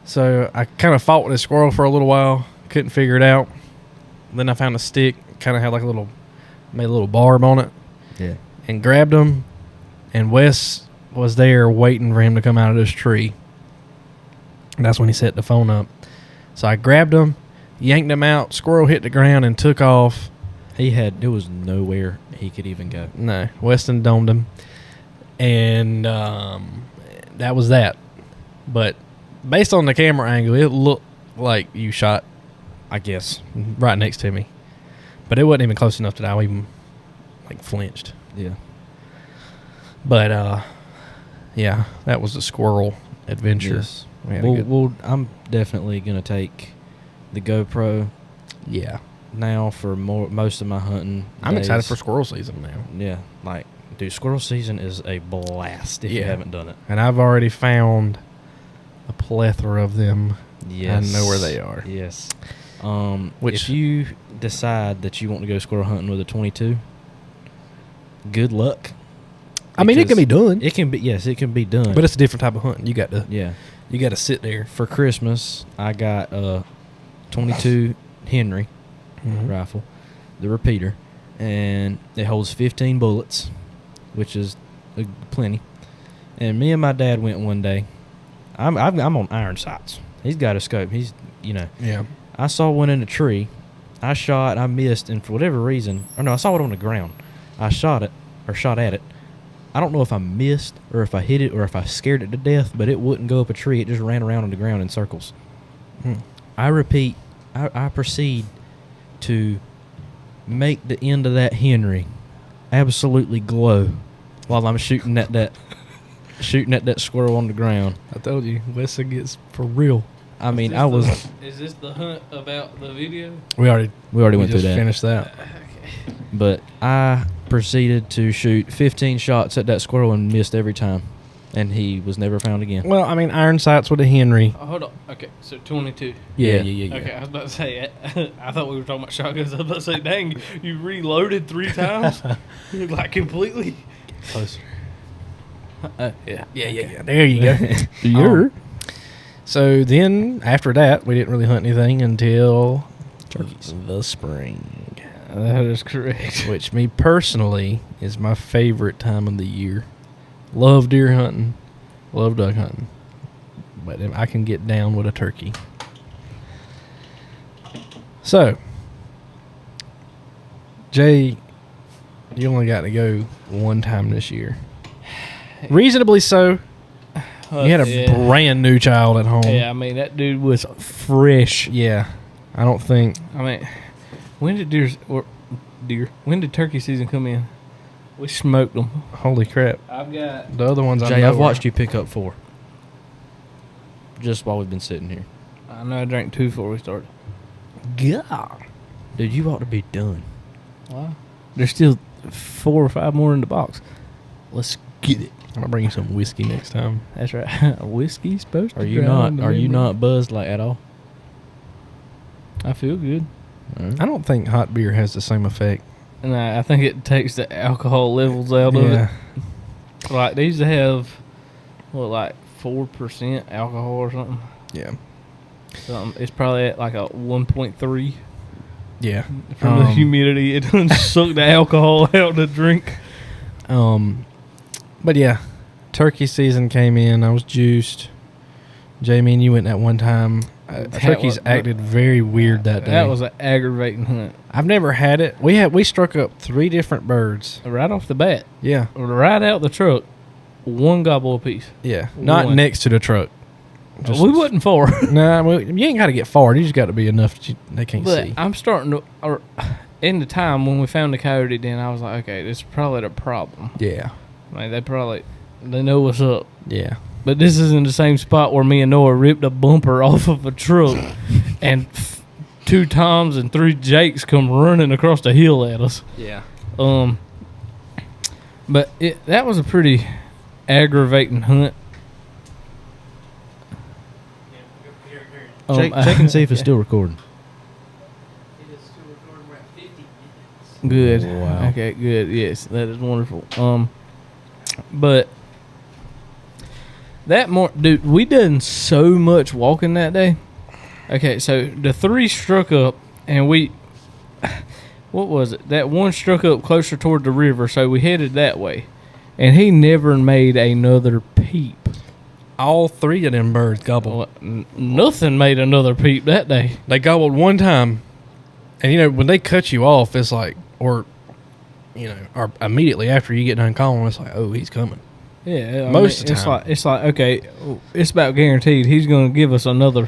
so I kind of fought with this squirrel for a little while, couldn't figure it out. Then I found a stick, kind of had like made a little barb on it, Yeah. and grabbed him. And Wes was there waiting for him to come out of this tree. And that's when he set the phone up. So I grabbed him, yanked him out. Squirrel hit the ground and took off. There was nowhere he could even go. No, Weston domed him. And that was that. But based on the camera angle, it looked like you shot, I guess, right next to me. But it wasn't even close enough that I even flinched. Yeah. But yeah, that was a squirrel adventure. Yes. We had a good- I'm definitely going to take the GoPro yeah. now for most of my hunting. I'm excited days. for squirrel season now. Yeah, like, dude, squirrel season is a blast if you haven't done it. And I've already found a plethora of them. Yes. I know where they are. Yes. Which if you decide that you want to go squirrel hunting with a 22, good luck. I mean, it can be done. It can be, yes, it can be done. But it's a different type of hunting. You got to sit there. For Christmas, I got a 22 Henry rifle, the repeater, and it holds 15 bullets, which is plenty. And me and my dad went one day. I'm on iron sights. He's got a scope. He's, Yeah. I saw one in a tree. I shot, I missed, and for whatever reason, I saw it on the ground. I shot at it. I don't know if I missed or if I hit it or if I scared it to death, but it wouldn't go up a tree. It just ran around on the ground in circles. I repeat, I proceed to make the end of that Henry absolutely glow while I'm shooting at that squirrel on the ground. I told you, Wessa gets for real. I mean, I was. Is this the hunt about the video? We already went through that. Finished that. But I proceeded to shoot 15 shots at that squirrel and missed every time, and he was never found again. Well, I mean, iron sights with a Henry. Oh, hold on. Okay, so 22. Yeah. Okay, I was about to say, I thought we were talking about shotguns. I was about to say, dang, you reloaded 3 times? Like, completely? Closer. Yeah. Yeah. There you go. So then, after that, we didn't really hunt anything until the spring. That is correct. Which, me personally, is my favorite time of the year. Love deer hunting. Love duck hunting. But I can get down with a turkey. So, Jay, you only got to go one time this year. Reasonably so. You had a brand new child at home. Yeah, I mean, that dude was fresh. Yeah. I don't think. I mean, when did turkey season come in? We smoked them. Holy crap. I've got the other ones. Jay, I've watched you pick up 4. Just while we've been sitting here. I know I drank 2 before we started. Yeah. Dude, you ought to be done. Wow. There's still 4 or 5 more in the box. Let's get it. I'm gonna bring you some whiskey next time. That's right. Whiskey's supposed to. Are you not buzzed like at all? I feel good. I don't think hot beer has the same effect. And I think it takes the alcohol levels out of it. Like, they used to have, like 4% alcohol or something. Yeah. It's probably at like a 1.3. Yeah. From the humidity, it doesn't suck the alcohol out of the drink. But yeah, turkey season came in. I was juiced. Jamie and you went that one time. Turkeys acted very weird that day. That was an aggravating hunt. I've never had it. We struck up 3 different birds. Right off the bat. Yeah. Right out the truck. 1 gobble apiece. Yeah. Not next to the truck. We wasn't far. Nah, you ain't got to get far. You just got to be enough that they can't see. I'm starting to... in the time when we found the coyote den, I was like, okay, this is probably the problem. Yeah. Like, they know what's up. Yeah. But this is in the same spot where me and Noah ripped a bumper off of a truck and 2 Toms and 3 Jakes come running across the hill at us. Yeah. But that was a pretty aggravating hunt. Check and see if it's still recording. It is still recording. We're at 50 minutes. Good. Wow. Okay, good. Yes, that is wonderful. But dude, we done so much walking that day. Okay, so the 3 struck up, and what was it? That one struck up closer toward the river, so we headed that way. And he never made another peep. All 3 of them birds gobbled. Nothing made another peep that day. They gobbled one time, and when they cut you off, it's like, or immediately after you get done calling, it's like, oh, he's coming. Yeah, Most of the time. it's like okay, it's about guaranteed he's going to give us another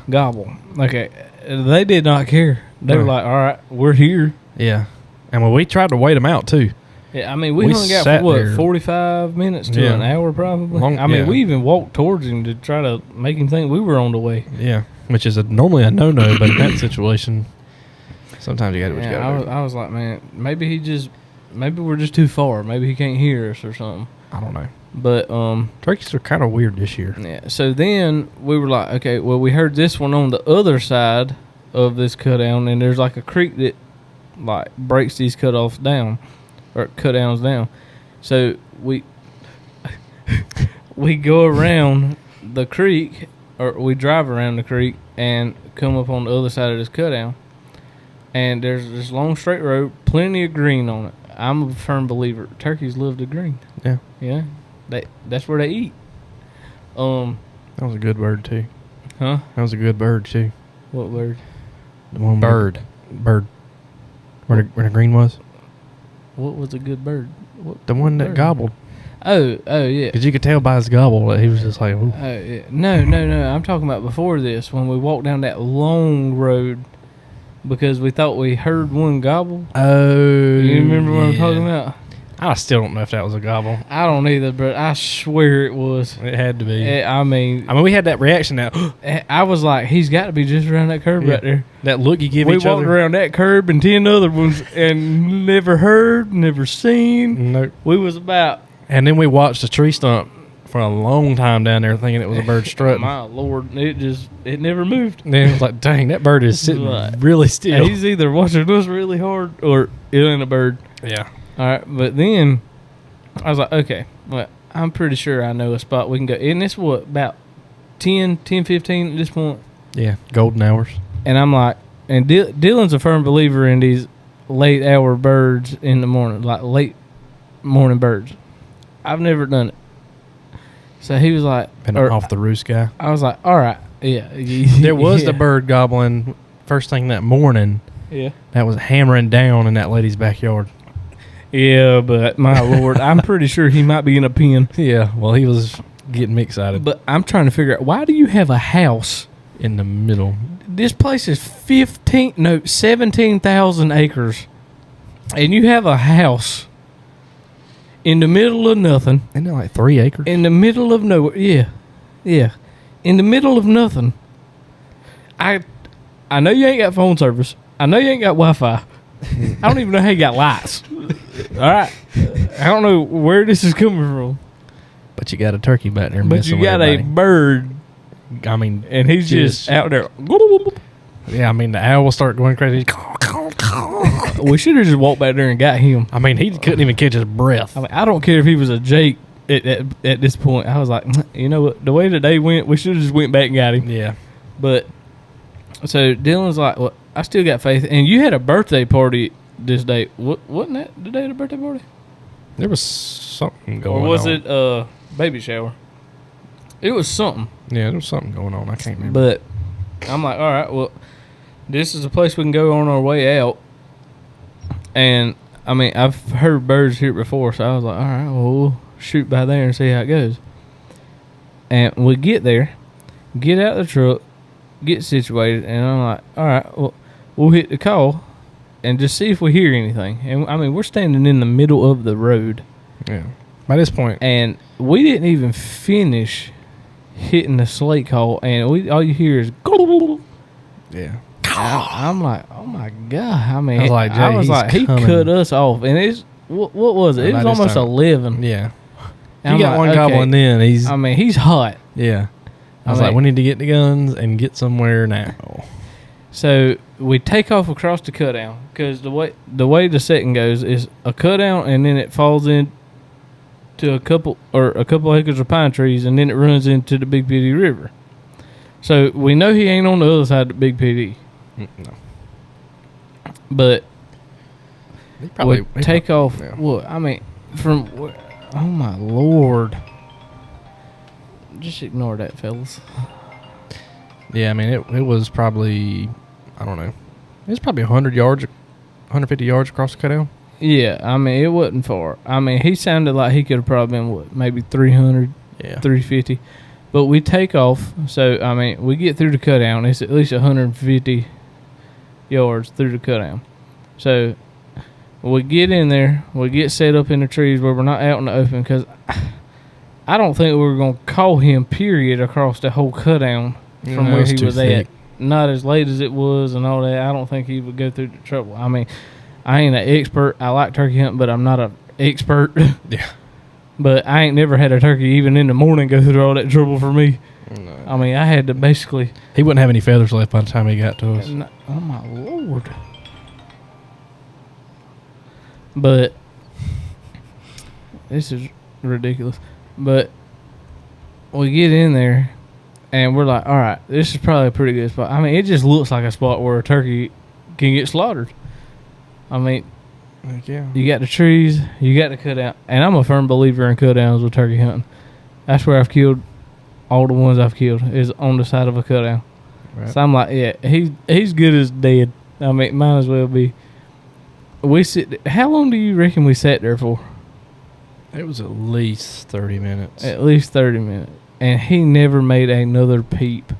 gobble. Okay, they did not care. They were like, all right, we're here. Yeah, and we tried to wait them out too. Yeah, I mean, we hung out for what, 45 minutes to an hour probably. We even walked towards him to try to make him think we were on the way. Yeah, which is normally a no-no, but in that situation, Sometimes you got to do what you got to do. I was like, man, maybe we're just too far. Maybe he can't hear us or something. I don't know. But turkeys are kind of weird this year. Yeah. So then we were like, okay, well, we heard this one on the other side of this cutdown, and there's like a creek that like breaks these cutdowns down. So we go around the creek, or we drive around the creek and come up on the other side of this cutdown. And there's this long straight road, plenty of green on it. I'm a firm believer turkeys love the green. Yeah. Yeah. That's where they eat. That was a good bird too. Huh? That was a good bird too. What bird? The one Bird. Where the green was? What was a good bird? What The one that bird? gobbled. Oh, yeah. Because you could tell by his gobble that he was just like, ooh. Oh, yeah. No. I'm talking about before this, when we walked down that long road because we thought we heard one gobble. Oh. You remember what I'm talking about? I still don't know if that was a gobble. I don't either, but I swear it was. It had to be. I mean, we had that reaction now. I was like, he's got to be just around that curb right there. That look you give We each walked other. around that curb and 10 other ones and never heard, never seen. Nope. We was about... And then we watched the tree stump for a long time down there thinking it was a bird strutting. My Lord, it never moved. And then it was like, dang, that bird is sitting Right. really still. He's either watching us really hard or it ain't a bird. Yeah. All right, but then I was like, okay, well, I'm pretty sure I know a spot we can go. And it's what, about 10, 15 at this point? Yeah. Golden hours. And I'm like, and Dylan's a firm believer in these late hour birds in the morning, like late morning birds. I've never done it. So he was like... Been off the roost guy. I was like, all right, yeah. There was yeah. the bird gobbling first thing that morning. Yeah. That was hammering down in that lady's backyard. Yeah, but my Lord, I'm pretty sure he might be in a pen. Yeah, well, he was getting me excited. But I'm trying to figure out, why do you have a house? In the middle. This place is 17,000 acres. And you have a house in the middle of nothing. Isn't it like 3 acres? In the middle of nowhere. Yeah. Yeah. In the middle of nothing. I know you ain't got phone service. I know you ain't got Wi-Fi. I don't even know how you got lights. All right. I don't know where this is coming from. But you got a turkey back there But messing you with got everybody. a bird, I mean, and he's just out there. yeah, I mean, the owl will start going crazy. We should have just walked back there and got him. I mean, he couldn't even catch his breath. I mean, I don't care if he was a Jake at this point. I was like, you know what? The way the day went, we should have just went back and got him. Yeah. But, so Dylan's like, well, I still got faith. And you had a birthday party this day. Wasn't that the day of the birthday party? There was something going on. Or was it baby shower? It was something. Yeah, there was something going on. I can't remember. But I'm like, all right, well, this is a place we can go on our way out. And, I mean, I've heard birds here before, so I was like, all right, well, we'll shoot by there and see how it goes. And we get there, get out of the truck, get situated, and I'm like, all right, well, we'll hit the call and just see if we hear anything. And, I mean, we're standing in the middle of the road. Yeah. By this point. And we didn't even finish hitting the slate call, and all you hear is... Yeah. I'm like, oh my God. I mean, I was like, Jay, he cut us off. And it's, what was it? It was almost 11. Yeah. And You got like, one okay. gobbling in. He's hot. Yeah. I was mean, like, we need to get the guns and get somewhere now. So we take off across the cutdown because the way the setting goes is a cutdown and then it falls in to a couple acres of pine trees and then it runs into the Big PD River. So we know he ain't on the other side of the Big PD. No. But He take off. yeah. What I mean, oh my Lord! Just ignore that, fellas. Yeah, I mean, it was probably, I don't know. It was probably 150 yards across the cutdown. Yeah, I mean, it wasn't far. I mean, he sounded like he could have probably been, what, maybe 300, Yeah. 350. But we take off, so, I mean, we get through the cutdown. It's at least 150 yards through the cutdown. So, we get in there. We get set up in the trees where we're not out in the open because I don't think we were going to call him, period, across the whole cutdown from where he was at. not as late as it was and all that, I don't think he would go through the trouble. I mean, I ain't an expert. I like turkey hunting, but I'm not an expert. Yeah. But I ain't never had a turkey even in the morning go through all that trouble for me. No. I mean, I had to basically. He wouldn't have any feathers left by the time he got to us. Oh my Lord! But this is ridiculous. But we get in there, and we're like, all right, this is probably a pretty good spot. I mean, it just looks like a spot where a turkey can get slaughtered. I mean, Heck yeah. you got the trees, you got the cutout, and I'm a firm believer in cutdowns with turkey hunting. That's where I've killed all the ones I've killed is on the side of a cutout. Right. So I'm like, yeah, he's good as dead. I mean, might as well be. How long do you reckon we sat there for? It was at least 30 minutes. At least 30 minutes. And he never made another peep.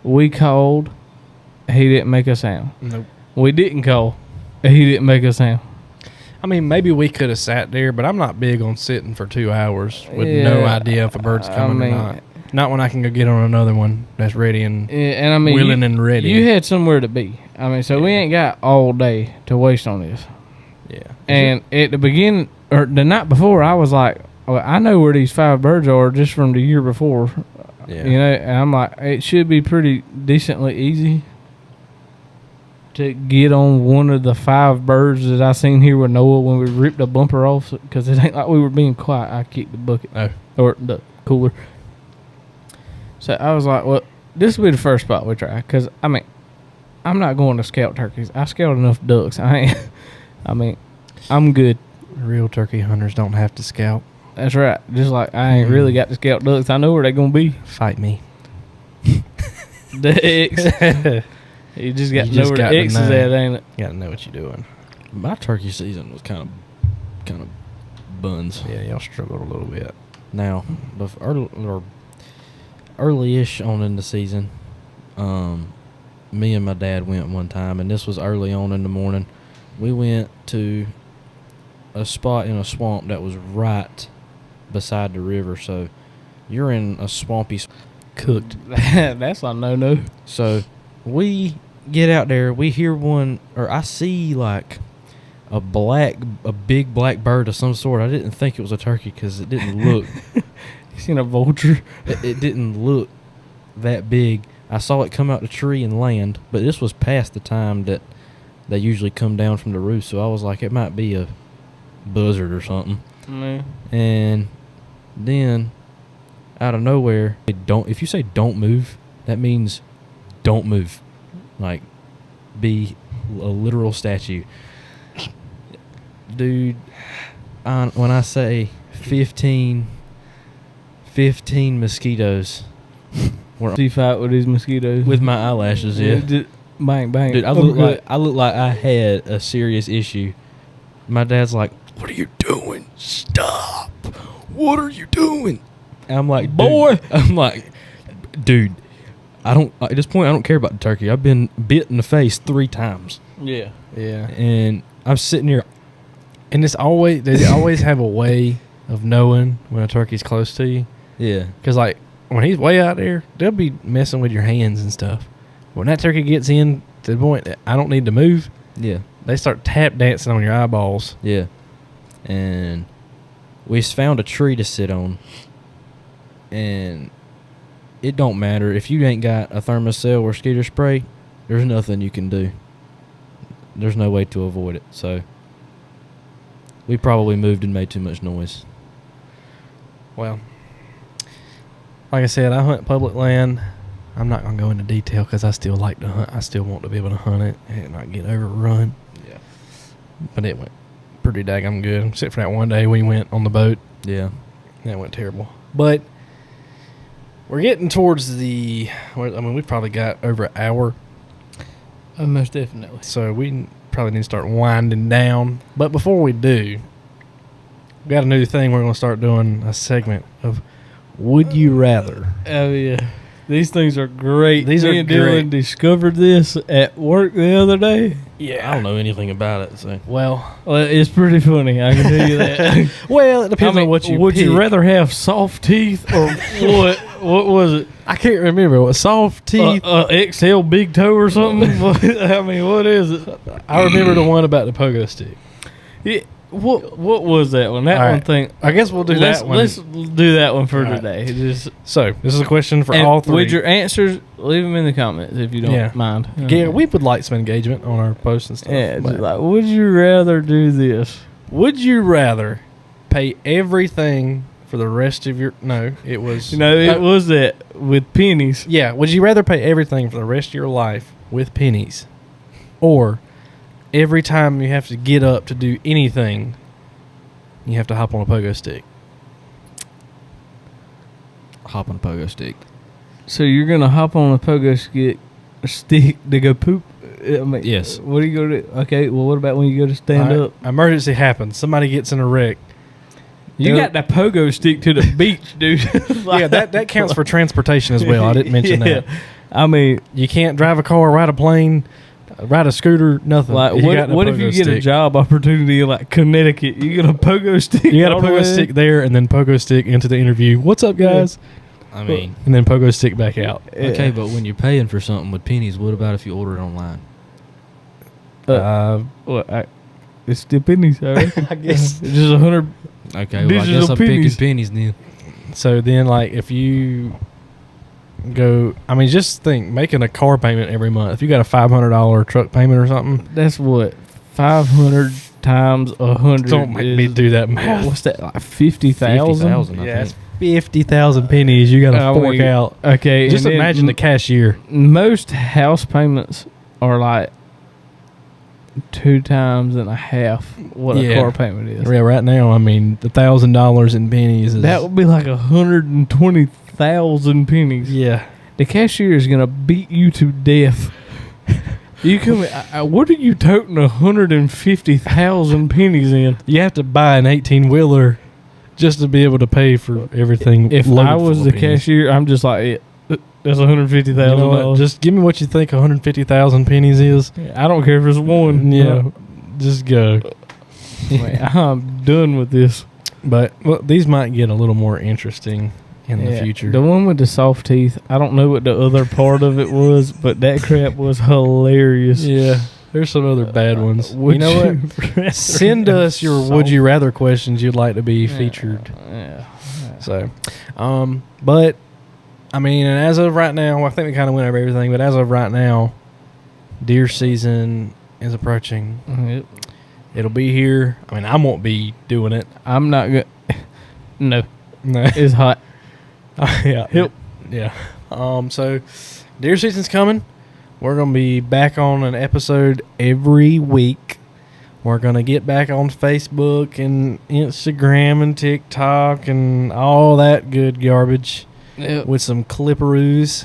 We called, he didn't make a sound. Nope. We didn't call, he didn't make a sound. I mean, maybe we could have sat there, but I'm not big on sitting for 2 hours with no idea if a bird's coming or not. Not when I can go get on another one that's ready and, And I mean, willing and ready. You had somewhere to be. I mean, so we ain't got all day to waste on this. Yeah. And at the beginning, or the night before, I was like, well, I know where these 5 birds are just from the year before. Yeah. You know, and I'm like, it should be pretty decently easy to get on one of the 5 birds that I seen here with Noah when we ripped the bumper off, because it ain't like we were being quiet. I kicked the bucket or the cooler. So I was like, well, this will be the first spot we try, because I mean, I'm not going to scout turkeys. I scout enough ducks. I mean, I'm good. Real turkey hunters don't have to scout. That's right. Just like I ain't really got to scout ducks. I know where they're going to be. Fight me. The X. You just got to know where the X is at, ain't it? You got to know what you're doing. My turkey season was kind of buns. Yeah, y'all struggled a little bit. Now, early-ish on in the season, me and my dad went one time, and this was early on in the morning. We went to a spot in a swamp that was right beside the river, so you're in a swampy cooked. That's a no-no. So we get out there, we hear one, or I see like a big black bird of some sort. I didn't think it was a turkey because it didn't look. You seen a vulture? It didn't look that big. I saw it come out the tree and land, but this was past the time that they usually come down from the roof, so I was like, it might be a buzzard or something. Mm. And then out of nowhere, if you say don't move, that means don't move. Like, be a literal statue. Dude, when I say 15 mosquitoes were fight with these mosquitoes with my eyelashes, yeah. Bang, bang. Dude, I look like I had a serious issue. My dad's like, "What are you doing? Stop! What are you doing?" And I'm like, "Boy," I'm like, "Dude, at this point I don't care about the turkey. I've been bit in the face 3 times." Yeah. Yeah. And I'm sitting here, and they always have a way of knowing when a turkey's close to you. yeah. Because, like, when he's way out there, they'll be messing with your hands and stuff. When that turkey gets in to the point that I don't need to move, Yeah. they start tap dancing on your eyeballs. Yeah. And we found a tree to sit on. And it don't matter. If you ain't got a thermocell or skeeter spray, there's nothing you can do. There's no way to avoid it. So we probably moved and made too much noise. Well, like I said, I hunt public land. I'm not going to go into detail because I still like to hunt. I still want to be able to hunt it and not get overrun. Yeah. But it went pretty daggum good. Except for that one day we went on the boat. Yeah. That went terrible. But we're getting towards we probably got over an hour. Most definitely. So we probably need to start winding down. But before we do, we got a new thing. We're going to start doing a segment of Would You Rather. Oh, yeah. These things are great. These Me are and Dylan great. discovered this at work the other day. I don't know anything about it. So. Well, It's pretty funny. I can tell you that. well, it depends on what you would you pick. rather have soft teeth or what? What was it? I can't remember. What soft teeth? XL big toe or something? I mean, what is it? I remember the one about the pogo stick. Yeah, what was that one? That All one right. thing. I guess we'll do that one. Let's do that one for All right. today. Just, So this is a question for and all three. with your answers, leave them in the comments if you don't Yeah. mind. Yeah, we would like some engagement on our posts and stuff. Yeah, but just like, would you rather do this? would you rather pay everything for the rest of your? No, it was. It was that with pennies. Yeah. Would you rather pay everything for the rest of your life with pennies, or every time you have to get up to do anything, you have to hop on a pogo stick? Hop on a pogo stick. So you're gonna hop on a pogo stick to go poop? I mean, Yes. What are you gonna do? Okay. Well, what about when you go to stand All right, up? emergency happens. Somebody gets in a wreck. You got the pogo stick to the beach, dude. Yeah, that counts for transportation as well. I didn't mention Yeah. that. I mean, You can't drive a car, ride a plane, ride a scooter, nothing. like, You got the what if you pogo get a stick. job opportunity in like Connecticut? You get a pogo stick. You got a all the pogo way stick there, and then pogo stick into the interview. What's up, guys? I mean, And then pogo stick back out. in? okay, but when you're paying for something with pennies, what about if you order it online? It's still pennies, all right? I guess. It's just 100. Okay, well, I Digital guess I'm pennies. picking pennies then. So then, like, if you go, I mean, just think making a car payment every month. If you got a $500 truck payment or something, That's what 500 times 100. don't make me do that math. What's that? Like 50,000. 50,000, I Yeah, think. 50,000 pennies you got to I fork mean, out. Okay, Just and then imagine the cashier. most house payments are like 2 times and a half what a Yeah. car payment is. Yeah, right now, I mean, the $1,000 in pennies is. That would be like 120,000 pennies. Yeah. The cashier is gonna beat you to death. You come. What are you toting 150,000 pennies in? You have to buy an 18-wheeler just to be able to pay for everything. If loaded I was full the of pennies. cashier, I'm just like, that's You know what? $150,000. Just give me what you think 150,000 pennies is. I don't care if it's one. Yeah, just go. Man, I'm done with this. But well, these might get a little more interesting in the future. The one with the soft teeth, I don't know what the other part of it was, but that crap was hilarious. Yeah, there's some other bad ones. Would You know what? rather Send have us your soft- would you rather questions you'd like to be featured. Yeah. So, but I mean, and as of right now, I think we kind of went over everything. But as of right now, deer season is approaching. Yep. It'll be here. I mean, I won't be doing it. I'm not good. No, No. it's hot. Yeah. Yep. Yeah. So deer season's coming. We're gonna be back on an episode every week. We're gonna get back on Facebook and Instagram and TikTok and all that good garbage Yep. with some clipperoos.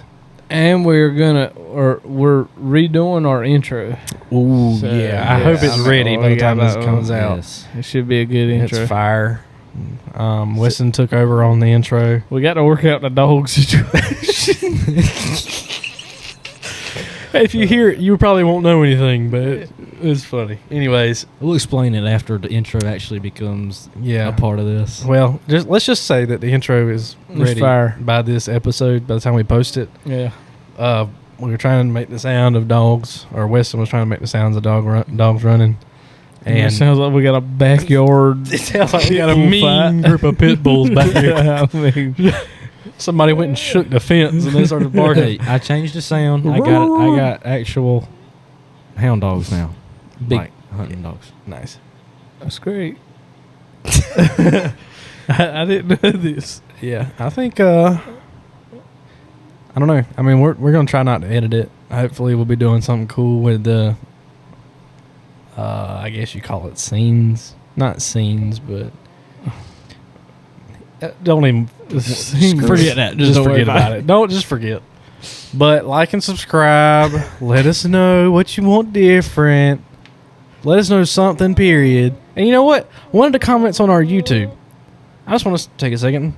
And we're redoing our intro. Ooh, So, yeah. I yeah, hope it's I mean, ready by we the time got this that comes one. out. Yes. It should be a good intro. It's fire. Weston took over on the intro. We got to work out the dog situation. If you hear it, you probably won't know anything, but it's funny. Anyways, We'll explain it after the intro actually becomes yeah. a part of this. Well, let's just say that the intro is ready fire. by this episode. By the time we post it, Yeah. we were trying to make the sound of dogs, or Weston was trying to make the sounds of dogs running. And it And sounds like we got a backyard. it sounds like we got a Full mean fight. group of pit bulls back here. I mean, Somebody went and shook the fence and they started barking. Hey, I changed the sound. I got actual hound dogs now. Big Like hunting dogs. Nice. that's great. I didn't know this. Yeah, I think. I don't know. I mean, we're gonna try not to edit it. Hopefully, we'll be doing something cool with the. I guess you call it scenes, not scenes, but don't even Forget that. Just don't worry forget about it. Don't just forget. But like and subscribe. Let us know what you want different. Let us know something. Period. And you know what? One of the comments on our YouTube. I just want to take a second.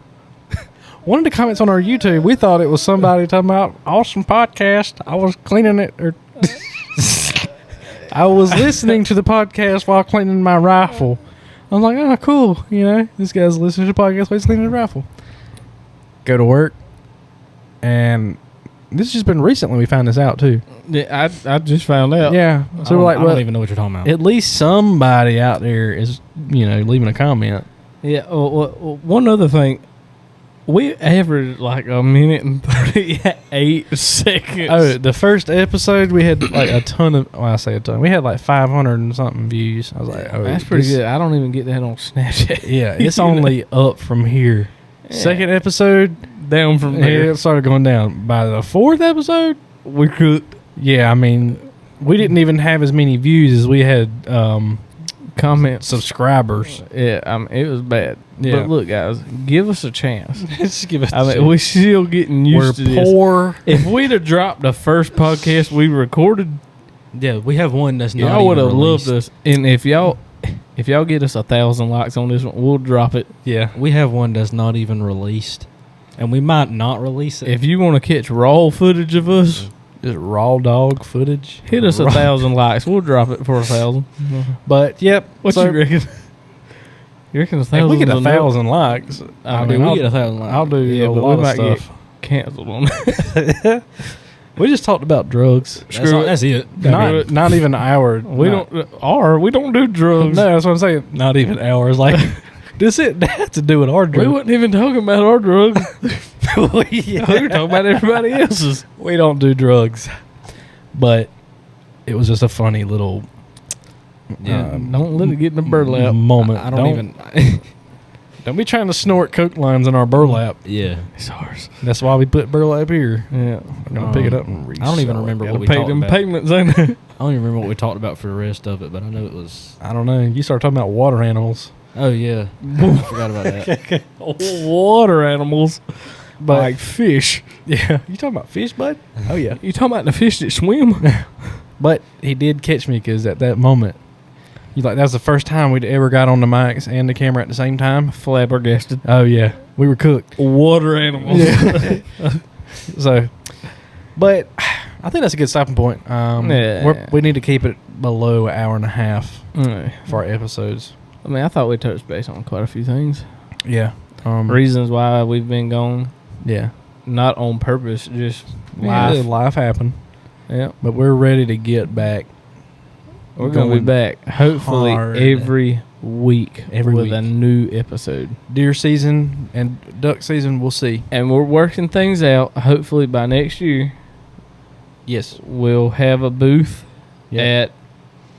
One of the comments on our YouTube, we thought it was somebody talking about awesome podcast. I was cleaning it, or I was listening to the podcast while cleaning my rifle. I was like, oh, cool. You know, this guy's listening to the podcast while he's cleaning the rifle. Go to work, And this has just been recently we found this out too. Yeah, I just found out. Yeah. So we're like, I don't even know what you're talking about. at least somebody out there is, leaving a comment. Yeah. Well, one other thing, we averaged like a minute and 38 seconds. Oh, the first episode we had like a ton of. Well, I say a ton. We had like 500 and something views. I was like, oh, that's pretty good. I don't even get that on Snapchat. Yeah, it's only up from here. Yeah. Second episode Down from there. it started going down. By the fourth episode, We cooked. yeah, I mean, we didn't even have as many views as we had Comments. subscribers. Yeah, it was bad. Yeah. But look, guys, give us a chance. Just give us. I mean, we're still getting used we're to this. poor. If we'd have dropped the first podcast we recorded, Yeah, we have one that's not. y'all would have even loved released. us. And if y'all get us 1,000 likes on this one, we'll drop it. Yeah, We have one that's not even released, and we might not release it. If you want to catch raw footage of us, just raw dog footage. hit us 1,000 likes. We'll drop it for 1,000. But yep, What so you reckon? You reckon 1,000? if we get 1,000 likes, I Dude, I'll, we get 1,000 likes. I'll do Yeah, a but lot we of might stuff. canceled on that. We just talked about drugs. Screw it. That's it. Not even our. We don't do drugs. No, that's what I'm saying. Not even ours. Like this, it has to do with our We drugs. wasn't even talking about our drugs. We were talking about everybody else's. We don't do drugs, but it was just a funny little Yeah. Don't let it get in the burlap. moment. I don't even. Don't be trying to snort coke lines in our burlap. Yeah. It's ours. That's why we put burlap here. Yeah. I'm gonna pick it up and resell I don't even it. remember Gotta what we pay talked them about. payments, ain't it? I don't even remember what we talked about for the rest of it, but I know it was. I don't know. You started talking about water animals, Oh yeah, I forgot about that. Water animals. but Like fish. yeah, you talking about fish, bud? Oh yeah. You talking about the fish that swim? But he did catch me because at that moment, that was the first time we'd ever got on the mics and the camera at the same time. Flabbergasted. Oh yeah, we were cooked. Water animals. Yeah. So, but I think that's a good stopping point. Yeah. We need to keep it below an hour and a half Mm. for our episodes. I mean, I thought we touched base on quite a few things. Yeah. Reasons why we've been gone. Yeah. Not on purpose, just Yeah, life. life happened, Yeah. but we're ready to get back. We're going to be back, hopefully, hard. every week Every with week. a new episode. Deer season and duck season, we'll see. And we're working things out. Hopefully, by next year, Yes. we'll have a booth Yeah. at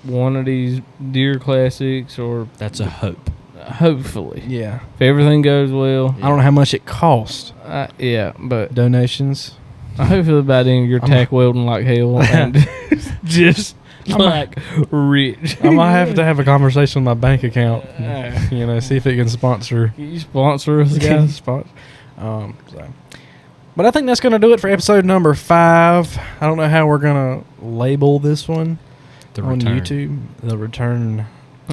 one of these deer classics, or That's a hope. hopefully, Yeah. if everything goes well. I don't know how much it costs. Yeah, but Donations. hopefully by then you're I'm- tack welding like hell and just I'm- like rich. I might have to have a conversation with my bank account. Uh, See if it can sponsor. Can you sponsor us, guys? Sponsor. So. But I think that's going to do it for episode number 5. I don't know how we're going to label this one The on return. YouTube. The return.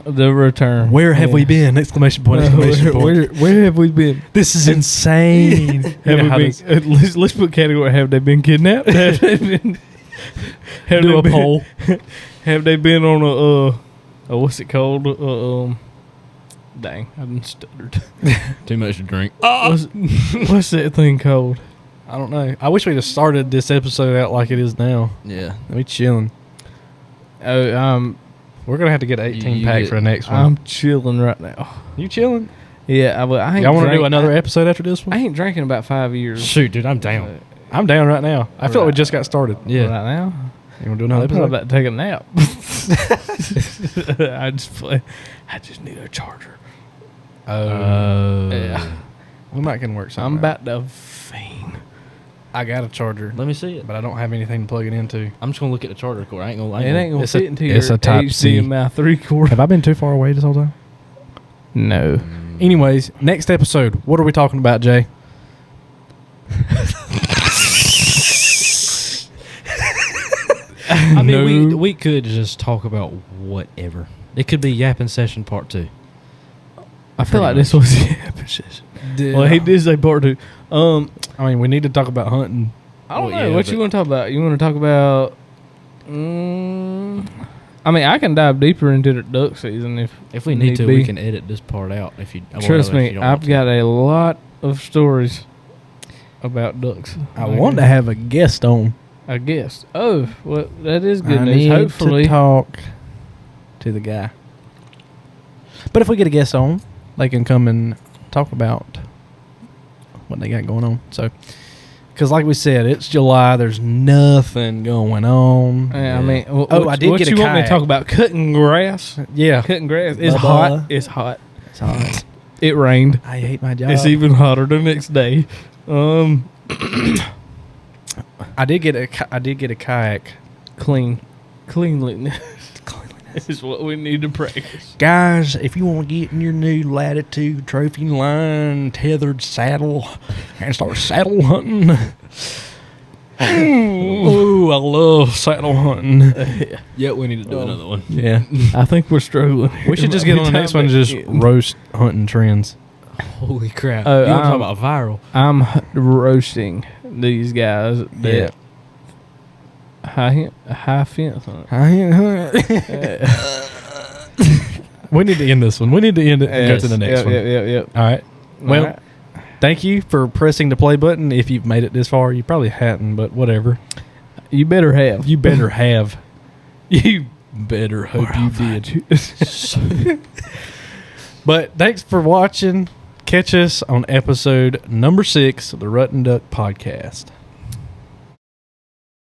The return. Where have we been? Exclamation point! Exclamation point! Where have we been? This is insane. Have we been? Let's put category. Have they been kidnapped? Have they been? Have Do they a been- poll. Have they been on a what's it called? Dang, I done stuttered. Too much to drink. What's that thing called? I don't know. I wish we'd have started this episode out like it is now. Yeah. We chilling. Oh, We're gonna have to get 18 You pack get- for the next one. I'm chilling right now. You chilling? Yeah, I ain't. Y'all want to do drank- another episode after this I one? ain't drinking about 5 years. Shoot, dude, I'm down. I'm down right now. I feel like we just got started. Yeah. Right now. You want to do another I'm episode? about to take a nap. I just need a charger. Yeah. We might can work something. I'm out. about to faint. I got a charger, Let me see it. but I don't have anything to plug it into. I'm just gonna look at the charger cord. I ain't gonna. It ain't gonna It's a- fit into it's your a Type C. HDMI 3-quarter. Have I been too far away this whole time? No. Anyways, next episode. What are we talking about, Jay? I mean, No. we could just talk about whatever. It could be yapping session part 2. I feel Pretty like this was the episode. Well, he did say part 2. I mean, we need to talk about hunting. I don't Well, know. yeah, What you but- want to talk about? You want to talk about? I mean, I can dive deeper into the duck season If we need Need to, be. we can edit this part out. If you Trust if me, you don't I've want got a lot of stories. about ducks. I want to have a guest on. I guess. Oh, well, that is good I news. need Hopefully, to talk to the guy. But if we get a guest on, they can come and talk about what they got going on. So, because like we said, it's July. There's nothing going on. I mean, I did what get a you want me to kayak. talk about? Cutting grass. Yeah, Cutting grass. It's Blah, hot. blah. It's hot. it's hot. It rained. I hate my job. It's even hotter the next day. I did get a kayak. Cleanliness is what we need to practice. Guys, if you want to get in your new Latitude trophy line tethered saddle and start saddle hunting. Ooh, I love saddle hunting. Yeah, we need to do another one. Yeah. I think we're struggling. We should just get on the next one and just roast hunting trends. Holy crap. Oh, you want to talk about viral? I'm roasting these guys that high fence hunt. We need to end this one. We need to end it and go to the next one. Yep. All right. Well, All right. thank you for pressing the play button. If you've made it this far, you probably hadn't, but whatever. You better have. You better have. You better hope you did. But thanks for watching. Catch us on episode number 6 of the Rut and Duck podcast.